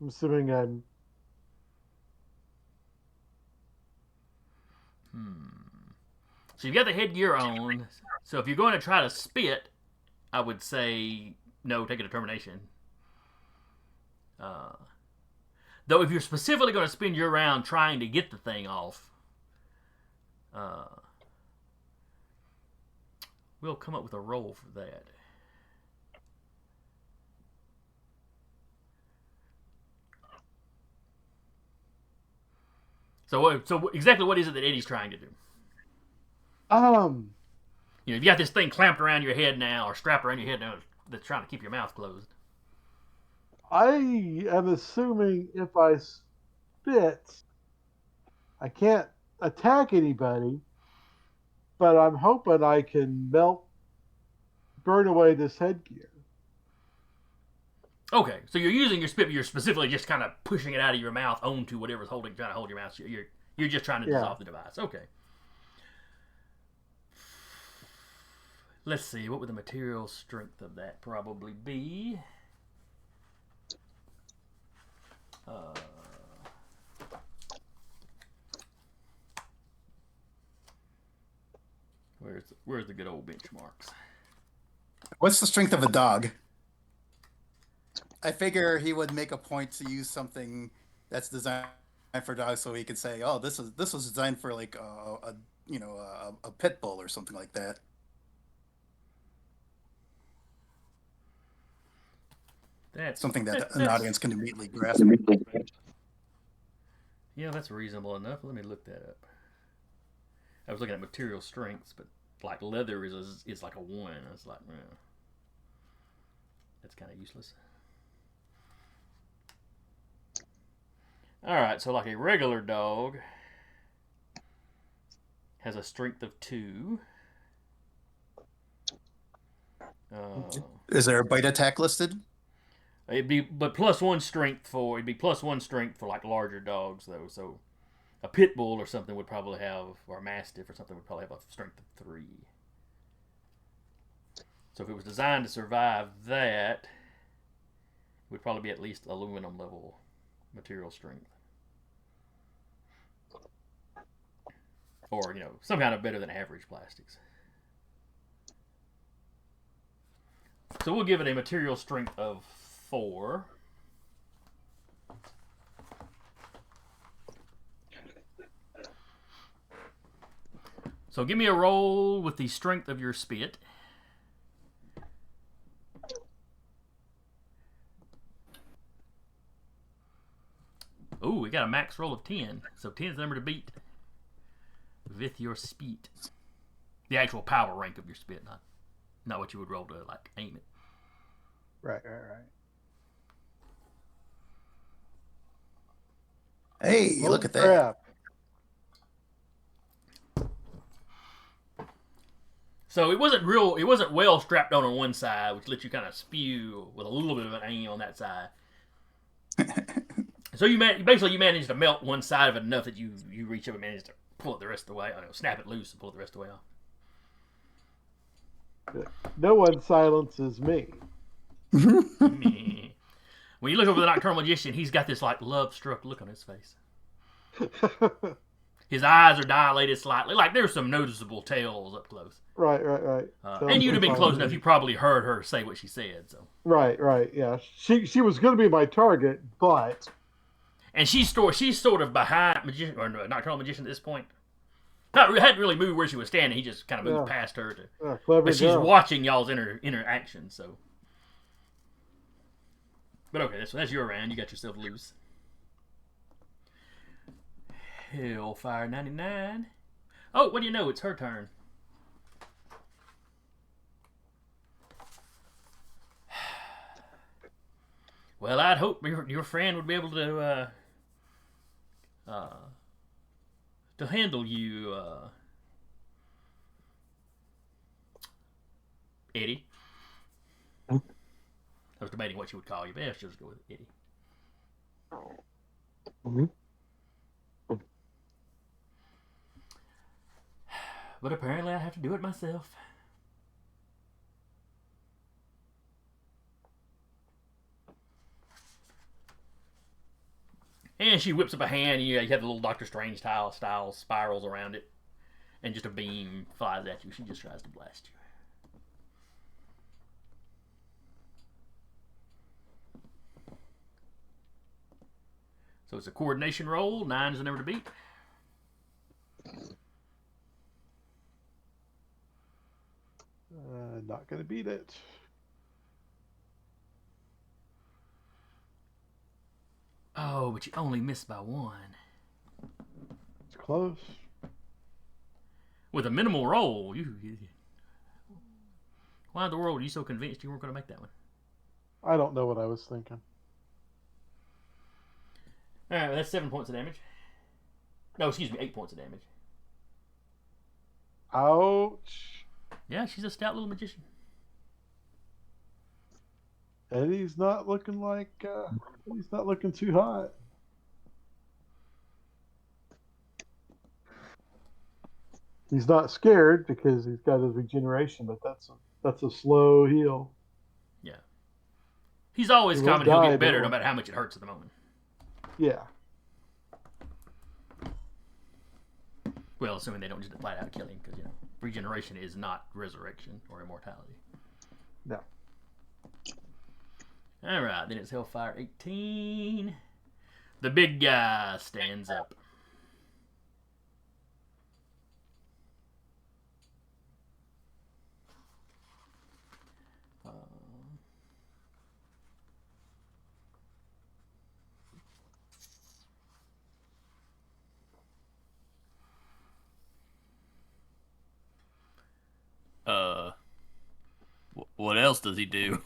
I'm assuming I'm. So you've got the headgear on. So if you're going to try to spit, I would say no, take a determination. Though if you're specifically going to spend your round trying to get the thing off, we'll come up with a roll for that. So exactly what is it that Eddie's trying to do? You've got this thing clamped around your head now, or strapped around your head now, that's trying to keep your mouth closed. I am assuming if I spit, I can't attack anybody, but I'm hoping I can burn away this headgear. Okay, so you're using your spit, but you're specifically just kind of pushing it out of your mouth onto whatever's trying to hold your mouth. You're just trying to dissolve the device. Okay. Let's see, what would the material strength of that probably be? Where's the good old benchmarks? What's the strength of a dog? I figure he would make a point to use something that's designed for dogs, so he could say, "Oh, this was designed for like a pit bull or something like that." Something that an audience can immediately grasp. Yeah, that's reasonable enough. Let me look that up. I was looking at material strengths, but like leather is like a 1. I was like, that's kind of useless. All right, so like a regular dog has a strength of 2. Is there a bite attack listed? It'd be plus 1 strength for like larger dogs though. So a pit bull or something would probably have, or a mastiff or something would probably have a strength of 3. So if it was designed to survive that, it would probably be at least aluminum level material strength, or some kind of better than average plastics. So we'll give it a material strength of 4. So give me a roll with the strength of your spit. Ooh, we got a max roll of 10. So 10 is the number to beat with your spit. The actual power rank of your spit, not what you would roll to like aim it. Right. Hey, Holy look at that. crap. So it wasn't well strapped on one side, which lets you kind of spew with a little bit of an aim on that side. So you managed to melt one side of it enough that you reach up and manage to pull it the rest of the way. Snap it loose and pull it the rest of the way off. No one silences me. When you look over the Nocturnal Magician, he's got this like love-struck look on his face. His eyes are dilated slightly, like there's some noticeable tails up close. Right. And you'd have been close enough, you probably heard her say what she said. So. Right. Yeah. She was going to be my target, but. And she's sort of behind Magician or Nocturnal Magician at this point. Hadn't really moved where she was standing. He just kind of moved past her clever but she's girl. watching y'all's interaction. So. But okay, so that's your round. You got yourself loose. Hellfire 99. Oh, what do you know? It's her turn. Well, I'd hope your friend would be able to handle you, Eddie. I was debating what she would call you, but let's just go with Eddie. Mm-hmm. But apparently I have to do it myself. And she whips up a hand, and you have the little Doctor Strange style spirals around it. And just a beam flies at you. She just tries to blast you. So it's a coordination roll. 9 is the number to beat. Not going to beat it. Oh, but you only missed by 1. It's close. With a minimal roll, why in the world are you so convinced you weren't going to make that one? I don't know what I was thinking. All right, well, that's 7 points of damage. No, excuse me, 8 points of damage. Ouch. Yeah, she's a stout little magician. Eddie's not looking he's not looking too hot. He's not scared because he's got his regeneration, but that's a slow heal. Yeah. He's always confident he'll get better no matter how much it hurts at the moment. Yeah. Well, assuming they don't just flat out kill him, because regeneration is not resurrection or immortality. No. All right, then it's Hellfire 18. The big guy stands up. What else does he do?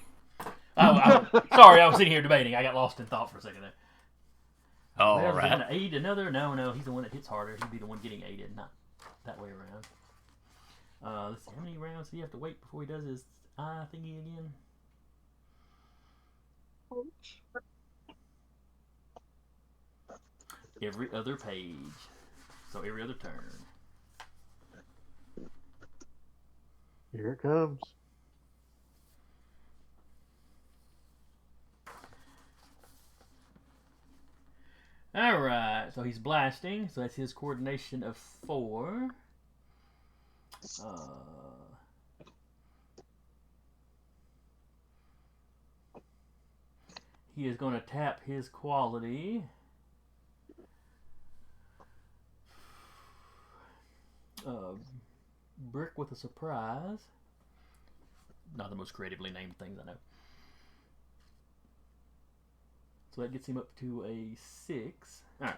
Sorry, I was sitting here debating. I got lost in thought for a second there. Oh, Well, all is he right. going to aid another? No, he's the one that hits harder. He'd be the one getting aided, not that way around. Let's see, how many rounds do you have to wait before he does his eye thingy again? Every other page. So every other turn. Here it comes. Alright, so he's blasting, so that's his coordination of 4. He is going to tap his quality. Brick with a surprise. Not the most creatively named things I know. So that gets him up to a 6. Alright.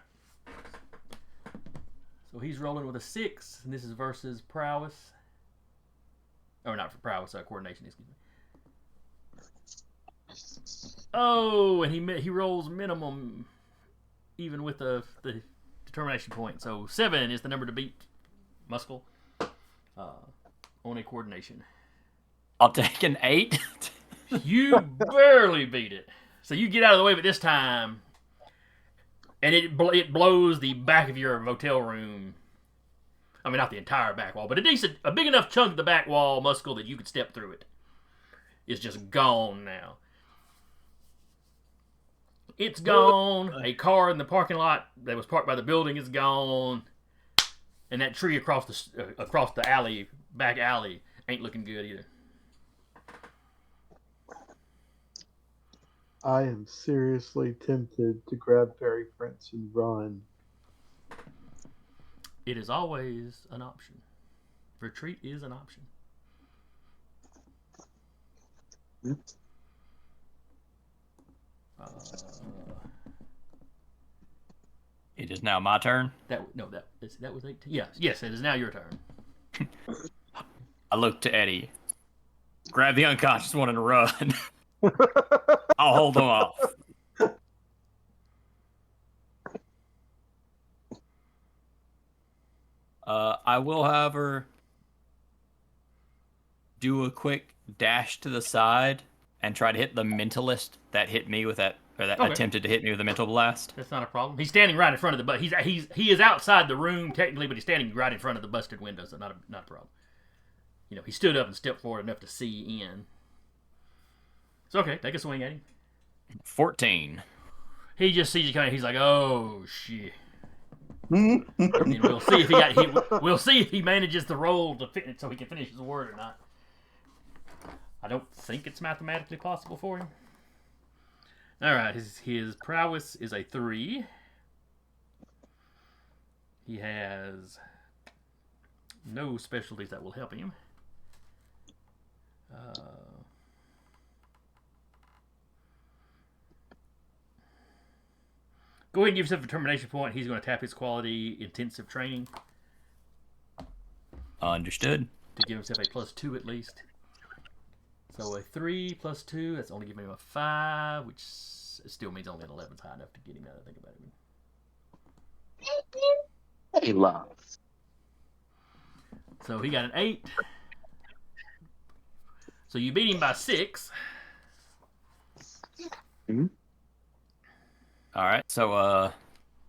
So he's rolling with a 6, and this is versus prowess. Oh, not for prowess, coordination, excuse me. Oh, and he rolls minimum, even with the determination point. So 7 is the number to beat Muscle on a coordination. I'll take an 8. You barely beat it. So you get out of the way, but this time, and it blows the back of your motel room. I mean, not the entire back wall, but a big enough chunk of the back wall, Muscle, that you could step through it. It's just gone now. It's gone. A car in the parking lot that was parked by the building is gone, and that tree across the alley, back alley, ain't looking good either. I am seriously tempted to grab Fairy Prince and run. It is always an option. Retreat is an option. It is now my turn. That was 18. Yes, it is now your turn. I look to Eddie. Grab the unconscious one and run. I'll hold them off. I will, however, do a quick dash to the side and try to hit the mentalist that hit me with that, or that Okay. attempted to hit me with a mental blast. That's not a problem. He's standing right in front of the he is outside the room technically, but he's standing right in front of the busted window, so not a problem. You know, he stood up and stepped forward enough to see in. So okay, take a swing at him. 14. He just sees you coming. He's like, "Oh shit!" And then we'll see if we'll see if he manages to roll to fit so he can finish his word or not. I don't think it's mathematically possible for him. All right, his prowess is a 3. He has no specialties that will help him. Go ahead and give yourself a determination point. He's going to tap his quality intensive training Understood. to give himself a +2 at least. So a 3 + 2, that's only giving him a 5, which still means only an 11 is high enough to get him now that I think about it. Hey, love. So he got an 8. So you beat him by 6. All right, so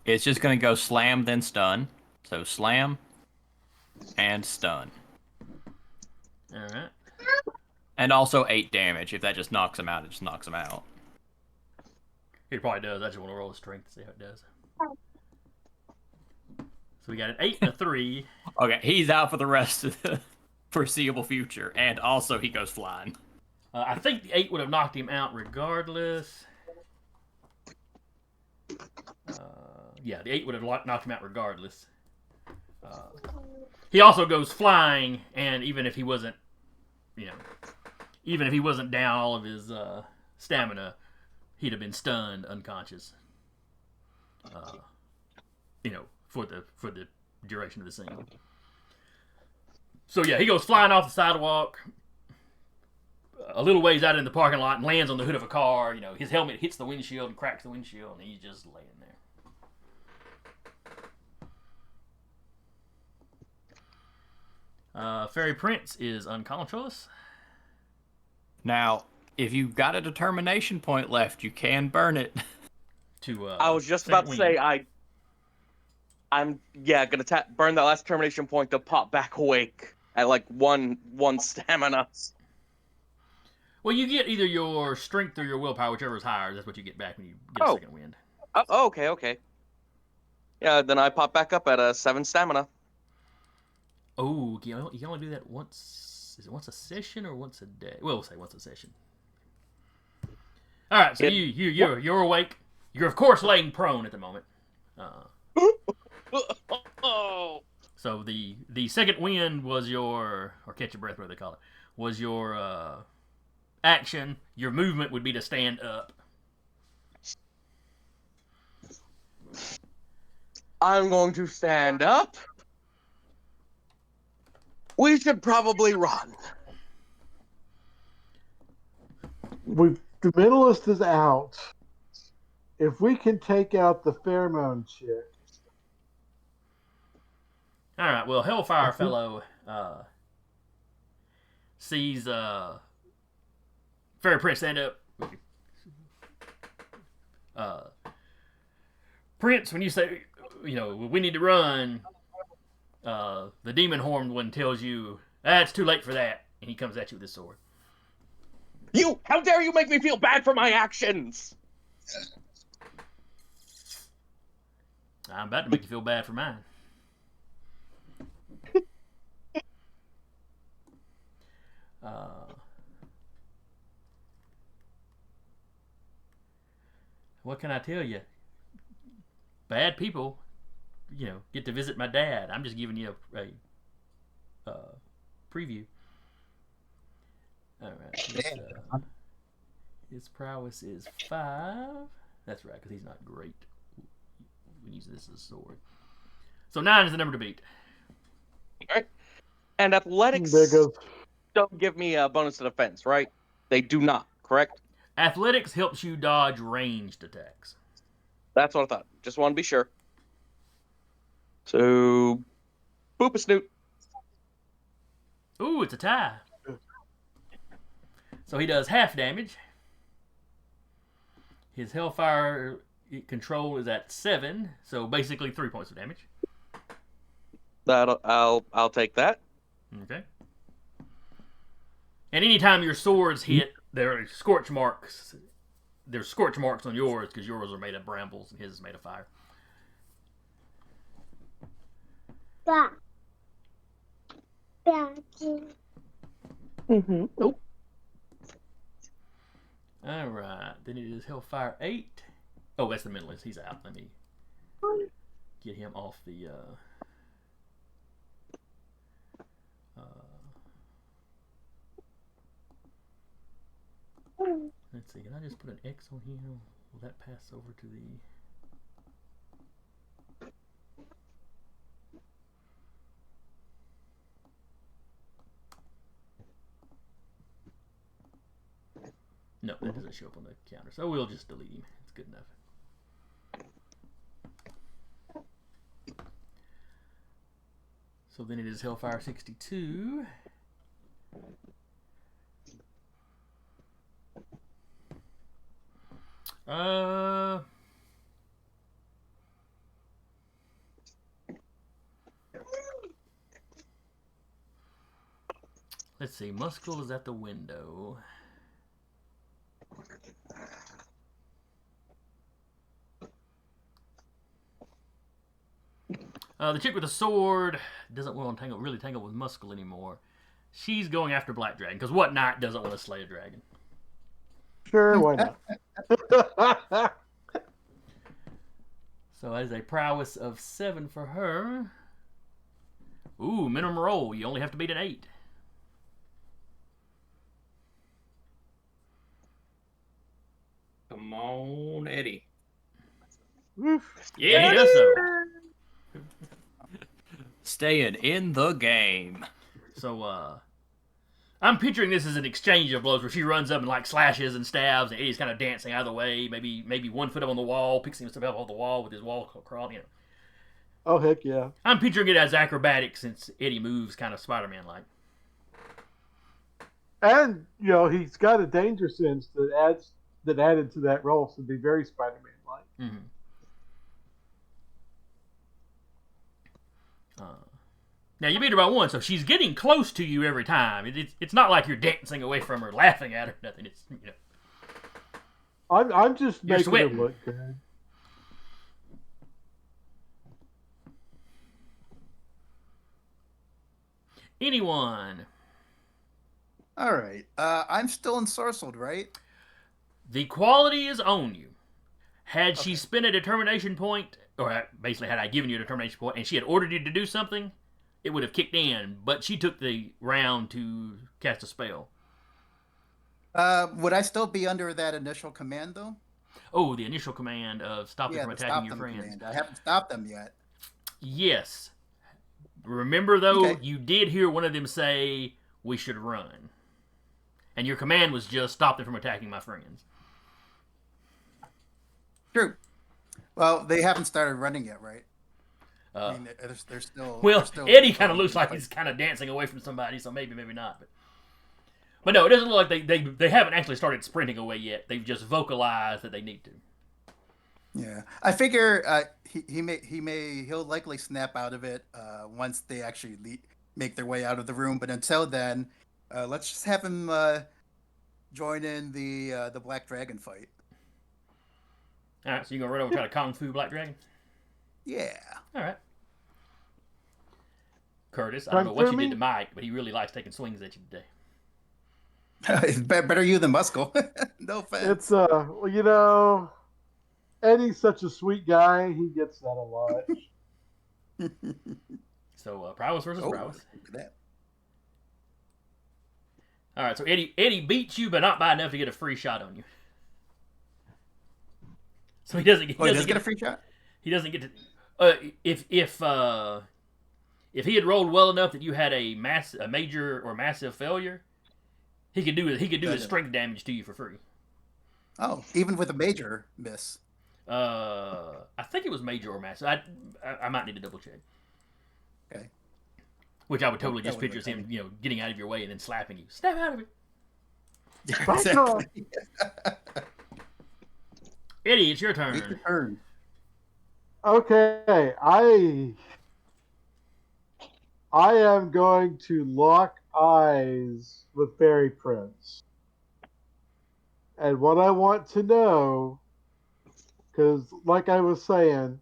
it's just gonna go slam then stun. So slam and stun, All right. and also 8 damage. If that just knocks him out, it just knocks him out. It probably does. I just want to roll a strength to see how it does. So we got an 8 and a 3. Okay, he's out for the rest of the foreseeable future, and also he goes flying. I think the 8 would have knocked him out regardless. Yeah, the 8 would have knocked him out regardless. He also goes flying, and even if he wasn't, down all of his stamina, he'd have been stunned, unconscious. For the duration of the scene. So yeah, he goes flying off the sidewalk, a little ways out in the parking lot, and lands on the hood of a car. His helmet hits the windshield and cracks the windshield, and he's just laying there. Fairy Prince is unconscious. Now, if you've got a determination point left, you can burn it. I was just about to say I'm gonna burn that last determination point to pop back awake at like one stamina. Well, you get either your strength or your willpower, whichever is higher. That's what you get back when you get a second wind. Okay. Yeah, then I pop back up at a 7 stamina. Oh, you can only do that once. Is it once a session or once a day? We'll say once a session. All right, so you're awake. You're of course laying prone at the moment. So the second wind was your, or catch your breath, what do they call it, was your action. Your movement would be to stand up. I'm going to stand up. We should probably run. The mentalist is out. If we can take out the pheromone chick. All right. Well, Hellfire Fellow sees Fairy Prince stand up. Prince, when you say, we need to run, the demon horned one tells you, it's too late for that, and he comes at you with his sword. How dare you make me feel bad for my actions? I'm about to make you feel bad for mine. What can I tell you? Bad people, get to visit my dad. I'm just giving you a preview. All right. His prowess is 5. That's right, because he's not great. We use this as a sword. So 9 is the number to beat. All right. And athletics don't give me a bonus to defense, right? They do not, correct? Athletics helps you dodge ranged attacks. That's what I thought. Just want to be sure. So, boop a snoot. Ooh, it's a tie. So he does half damage. His Hellfire control is at 7, so basically 3 points of damage. I'll take that. Okay. And anytime your swords hit, there are scorch marks. There's scorch marks on yours because yours are made of brambles and his is made of fire. Mm-hmm. Nope. All right. Then it is Hellfire 8. Oh, that's the mentalist. He's out. Let me get him off the... Let's see. Can I just put an X on here? Will that pass over to the... No, that doesn't show up on the counter. So we'll just delete him. It's good enough. So then it is Hellfire 62. Let's see. Muscle is at the window. The chick with the sword doesn't want to really tangle with Muscle anymore. She's going after Black Dragon, because what knight doesn't want to slay a dragon? Sure, why not? that is a prowess of 7 for her. Ooh, minimum roll. You only have to beat an 8. Come on, Eddie. Oof. Yeah, he does so. Staying in the game. So, I'm picturing this as an exchange of blows where she runs up and like slashes and stabs, and Eddie's kind of dancing out of the way, maybe 1 foot up on the wall, picks himself up off the wall with his wall crawl. Oh, heck yeah. I'm picturing it as acrobatic since Eddie moves kind of Spider-Man like. And, he's got a danger sense that added to that role, so it'd be very Spider-Man like. Mm-hmm. Now you beat her by 1, so she's getting close to you every time. It's not like you're dancing away from her, laughing at her, nothing. It's I'm just You're making sweating. it look good. anyone. All right. I'm still ensorcelled, right? The quality is on you. Had she spent a determination point, or basically had I given you a determination point, and she had ordered you to do something, it would have kicked in. But she took the round to cast a spell. Would I still be under that initial command, though? Oh, the initial command of stop them from the attacking stop your them friends. command. I haven't stopped them yet. Yes. Remember, though, Okay. you did hear one of them say, we should run. And your command was just stop them from attacking my friends. True. Well, they haven't started running yet, right? I Uh, mean, they're still. well, they're still Eddie kind of looks like fighting. he's kind of dancing away from somebody, so maybe not. But no, it doesn't look like they haven't actually started sprinting away yet. They've just vocalized that they need to. Yeah, I figure he'll likely snap out of it once they actually make their way out of the room. But until then, let's just have him join in the Black Dragon fight. All right, so you're gonna run over and try to kung fu Black Dragon. Yeah. All right, Curtis. I don't know Kung what fu you did me? to Mike, but he really likes taking swings at you today. It's better you than Muscle. No offense. It's Eddie's such a sweet guy. He gets that a lot. So prowess versus Oh, prowess. look at that. All right, so Eddie beats you, but not by enough to get a free shot on you. So he doesn't. Oh, he does get a free shot? He doesn't get to. If he had rolled well enough that you had a major or massive failure, he could do his strength damage to you for free. Oh, even with a major miss. I think it was major or massive. I might need to double check. Okay. Which I would totally That just would picture as make him, getting out of your way and then slapping you. Step out of it, Exactly. Eddie. It's your Take your turn. turn. Okay, I am going to lock eyes with Fairy Prince. And what I want to know, because like I was saying,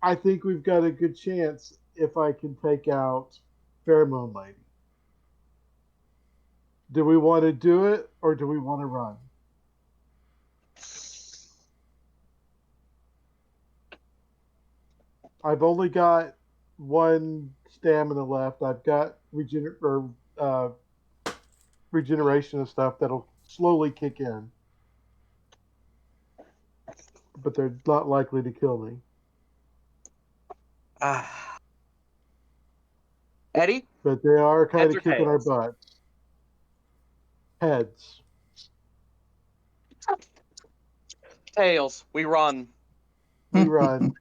I think we've got a good chance if I can take out Pheromone Lady. Do we want to do it or do we want to run? I've only got 1 stamina left. I've got regeneration and stuff that'll slowly kick in. But they're not likely to kill me. Eddie? But they are kind Heads or of kicking our tails? butts. Heads. Tails. We run. We run.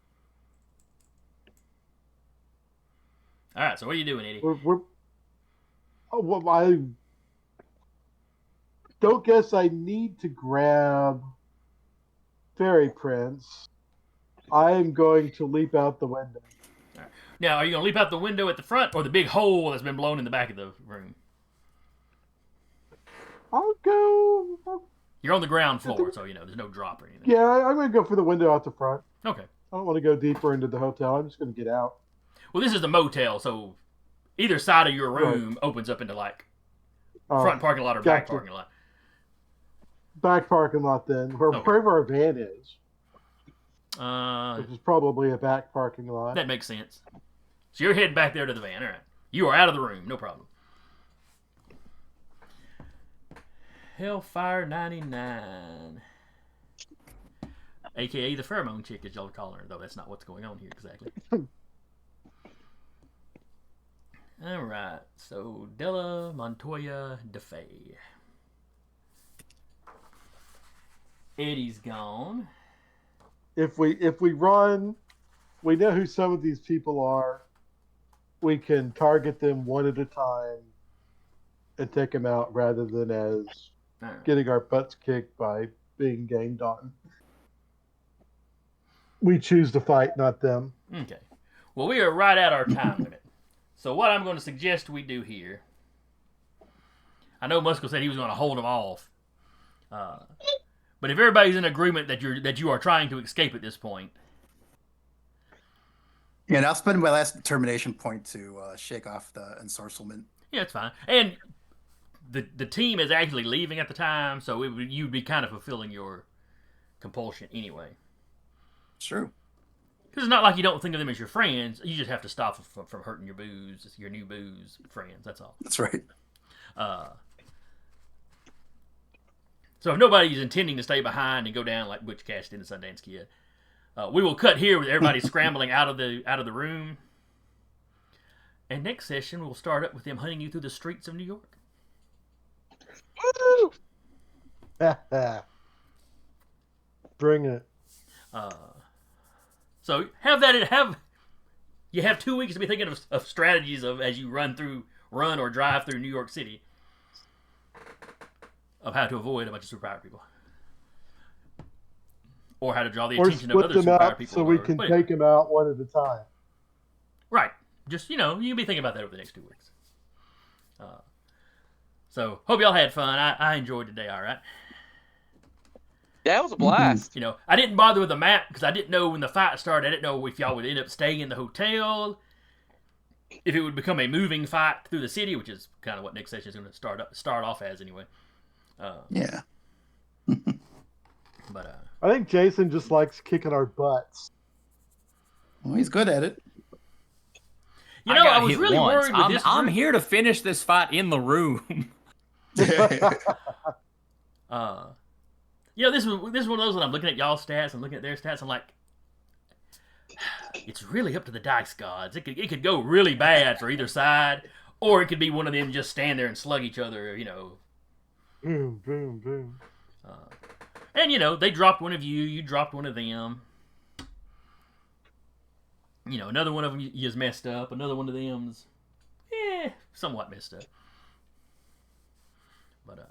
All right. So what are you doing, Eddie? I don't guess I need to grab Fairy Prince. I am going to leap out the window. Now, are you gonna leap out the window at the front or the big hole that's been blown in the back of the room? I'll go. You're on the ground floor, so there's no drop or anything. Yeah, I'm going to go for the window out the front. Okay. I don't want to go deeper into the hotel. I'm just going to get out. Well, this is the motel, so either side of your room opens up into like front parking lot or back gotcha. parking lot. Back parking lot then, wherever our van is. which is probably a back parking lot. That makes sense. So you're heading back there to the van. All right. You are out of the room. No problem. Hellfire 99. A.K.A. the pheromone chick, as y'all are calling her. Though that's not what's going on here exactly. All right. So, Della Montoya DeFay. Eddie's gone. If we run, we know who some of these people are. We can target them one at a time and take them out rather than as getting our butts kicked by being gained on. We choose to fight, not them. Okay. Well, we are right at our time limit. So what I'm going to suggest we do here, I know Muskell said he was going to hold them off. But if everybody's in agreement that you are trying to escape at this point. Yeah, and I'll spend my last determination point to shake off the ensorcelment. Yeah, it's fine. And the team is actually leaving at the time, so you'd be kind of fulfilling your compulsion anyway. It's true. Because it's not like you don't think of them as your friends. You just have to stop from hurting your new booze friends. That's all. That's right. So if nobody's intending to stay behind and go down like Butch Cassidy and the Sundance Kid, we will cut here with everybody scrambling out of the room. And next session we'll start up with them hunting you through the streets of New York. Bring it. So you have 2 weeks to be thinking of strategies of as you run or drive through New York City of how to avoid a bunch of superpowered people. Or how to draw the attention of other superpowered people. So we can take them out one at a time. Right. Just, you can be thinking about that over the next 2 weeks. So, hope y'all had fun. I enjoyed today, all right? Yeah, it was a blast. I didn't bother with the map because I didn't know when the fight started. I didn't know if y'all would end up staying in the hotel, if it would become a moving fight through the city, which is kind of what next session is going to start off as anyway. Yeah. But I think Jason just likes kicking our butts. Well, he's good at it. I was really worried with this. I'm here to finish this fight in the room. This is one of those when I'm looking at y'all's stats and looking at their stats. I'm like, it's really up to the dice gods. It could go really bad for either side, or it could be one of them just stand there and slug each other. Boom, boom, boom. And they dropped one of you dropped one of them. Another one of them is messed up. Another one of them's, somewhat messed up. But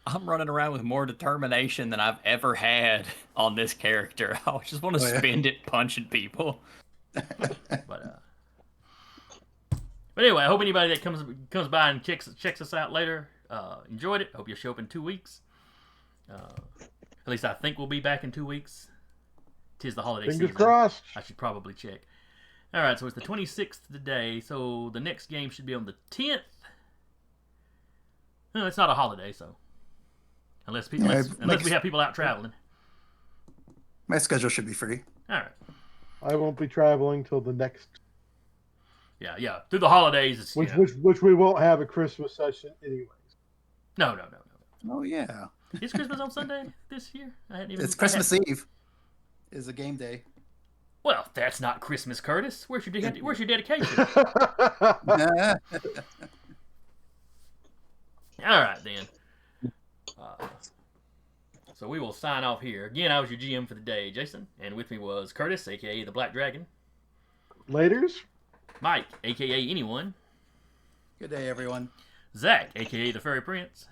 I'm running around with more determination than I've ever had on this character. I just want to spend it punching people. But anyway, I hope anybody that comes by and checks us out later enjoyed it. Hope you'll show up in 2 weeks. At least I think we'll be back in 2 weeks. 'Tis the holiday season. Fingers crossed. I should probably check. All right, so it's the 26th today. So the next game should be on the 10th. No, it's not a holiday, so unless we have people out traveling. My schedule should be free. All right. I won't be traveling till the next. Yeah. Through the holidays, it's, which we won't have a Christmas session anyways. No. Oh yeah. Is Christmas on Sunday this year? It's Christmas Eve. Is a game day. Well, that's not Christmas, Curtis. Where's your dedication? All right, then. So we will sign off here. Again, I was your GM for the day, Jason. And with me was Curtis, a.k.a. the Black Dragon. Laters. Mike, a.k.a. Anyone. Good day, everyone. Zach, a.k.a. the Fairy Prince.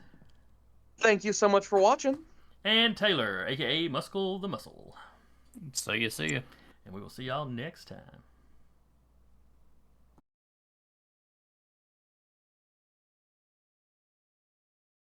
Thank you so much for watching. And Taylor, a.k.a. Muskell the Muscle. See ya. And we will see y'all next time.